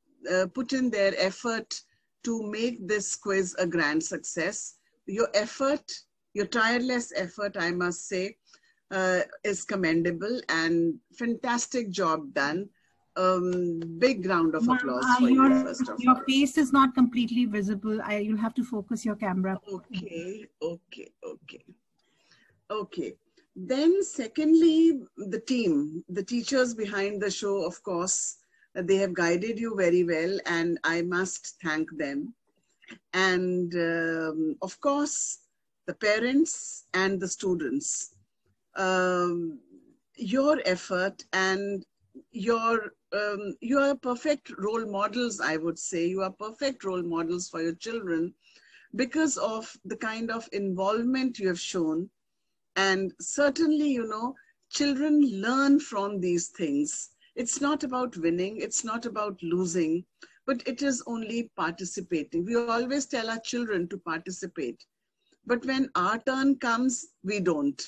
put in their effort to make this quiz a grand success. Your effort, your tireless effort, I must say, is commendable and fantastic job done. Big round of applause for you, first of all. Your face is not completely visible. You'll have to focus your camera. Okay. Then secondly, the team, the teachers behind the show, of course, they have guided you very well and I must thank them. And of course, the parents and the students. Your effort and you are perfect role models, I would say. You are perfect role models for your children because of the kind of involvement you have shown. And certainly, you know, children learn from these things. It's not about winning, it's not about losing, but it is only participating. We always tell our children to participate, but when our turn comes, we don't.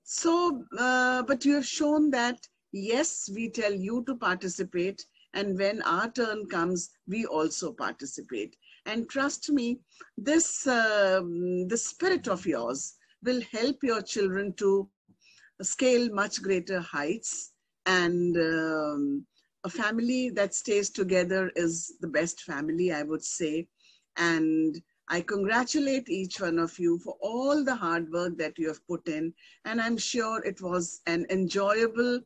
So, but you have shown that, yes, we tell you to participate, and when our turn comes, we also participate. And trust me, this the spirit of yours will help your children to scale much greater heights. And a family that stays together is the best family, I would say. And I congratulate each one of you for all the hard work that you have put in. And I'm sure it was an enjoyable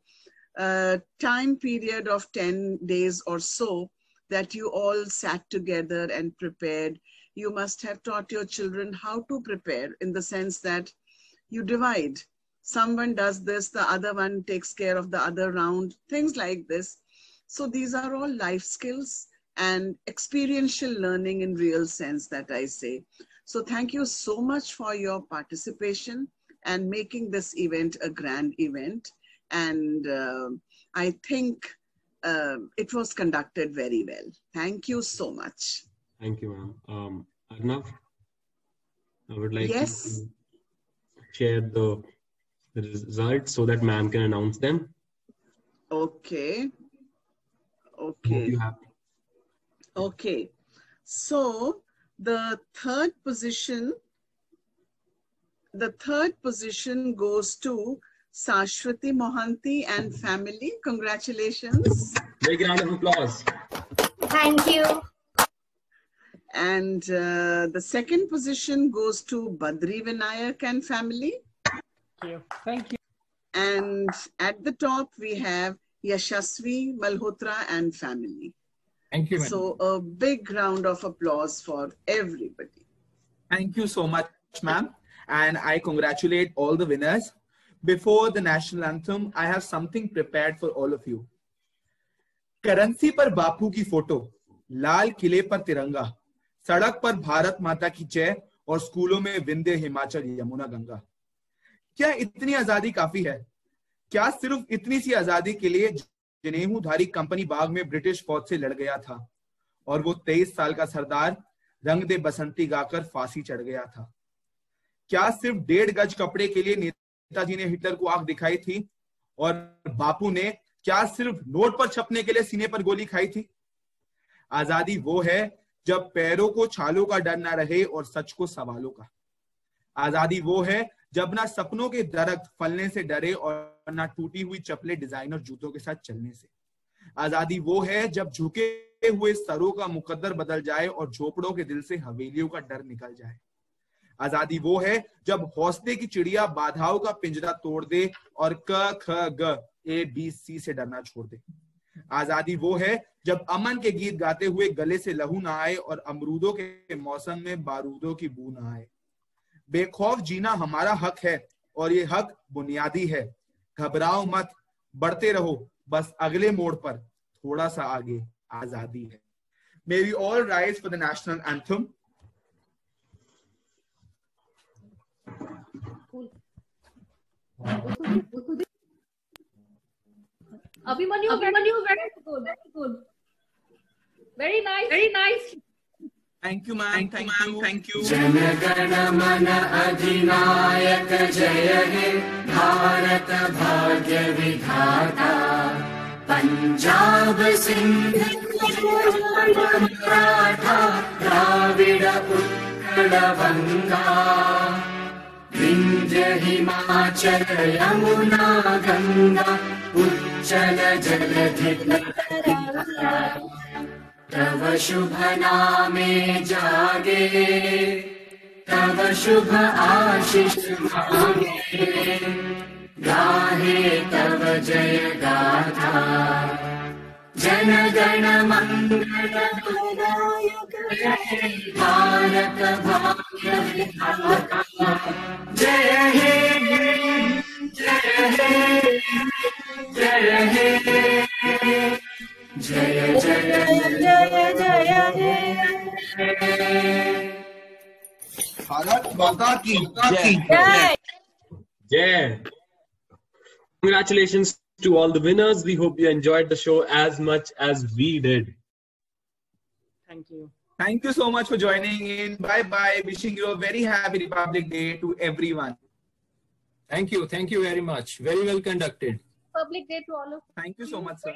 time period of 10 days or so that you all sat together and prepared. You must have taught your children how to prepare in the sense that you divide. Someone does this, the other one takes care of the other round, things like this. So these are all life skills and experiential learning in real sense that I say. So thank you so much for your participation and making this event a grand event. And I think it was conducted very well. Thank you so much. Thank you, ma'am. Arnav? I would like Yes. to share the results so that ma'am can announce them. Okay. Hope Okay. you have. Okay. So the third position goes to Sashwati Mohanty and family. Congratulations. Big round of applause. Thank you. And the second position goes to Badri Vinayak and family. Thank you. And at the top, we have Yashasvi Malhotra and family. Thank you, ma'am. So a big round of applause for everybody. Thank you so much, ma'am. And I congratulate all the winners. Before the national anthem, I have something prepared for all of you. Currency पर बापू की photo, लाल किले पर तिरंगा, सड़क पर भारत माता की जय और स्कूलों में विंध्य हिमाचल यमुना गंगा। क्या इतनी आजादी काफी है? क्या सिर्फ इतनी सी आजादी के लिए जनेऊधारी कंपनी बाग में ब्रिटिश फौज से लड़ गया था और वो 23 साल का सरदार रंग दे बसंती गाकर फांसी चढ़ गया था? क्या सिर्फ 1.5 गज कपड़े के लिए नेताजी ने हिटलर को आंख दिखाई थी और बापू ने क्या सिर्फ नोट पर छपने के लिए सीने पर गोली खाई थी? आजादी वो है जब पैरों को छालों का डर ना रहे और सच को सवालों का। आजादी वो है जब ना सपनों के दरख्त फलने से डरे और ना टूटी हुई चप्पलें डिजाइनर जूतों के साथ चलने से। आजादी वो है जब झुके हुए सरों का मुकद्दर बदल जाए और झोपड़ों के दिल से हवेलियों का डर निकल जाए। आजादी वो है जब हौसले की चिड़िया बाधाओं का पिंजरा तोड़ दे और क ख ग ए बी सी से डरना छोड़ दे। आजादी वो है जब अमन के गीत गाते हुए गले से लहू ना आए और अमरूदों के मौसम में बारूदों की बू ना आए। बेखौफ जीना हमारा हक है और ये हक बुनियादी है। घबराओ मत, बढ़ते रहो, बस अगले मोड़ पर थोड़ा सा आगे आजादी है। May we all rise for the national anthem. Abhimanyu, very good. Very nice. Thank you, ma'am. Thank you. जनगण मन अधिनायक जय हे भारत भाग्य विधाता पंजाब सिंध मराठा द्राविड़ उत्कल बंगा विंध्य हिमाचल यमुना गंगा उच्चल जलधि तव शुभ नामे जागे तव शुभ आशीष मांगे गाहे तव जय गाथा जन गण मंगल भारत भाग्य विधाता जय हे जय हे जय हे जय भारत माता की Jai. Congratulations to all the winners. We hope you enjoyed the show as much as we did. Thank you. Thank you so much for joining in. Bye-bye. Wishing you a very happy Republic Day to everyone. Thank you very much. Very well conducted. Public Day to all of you. Thank you so much, sir.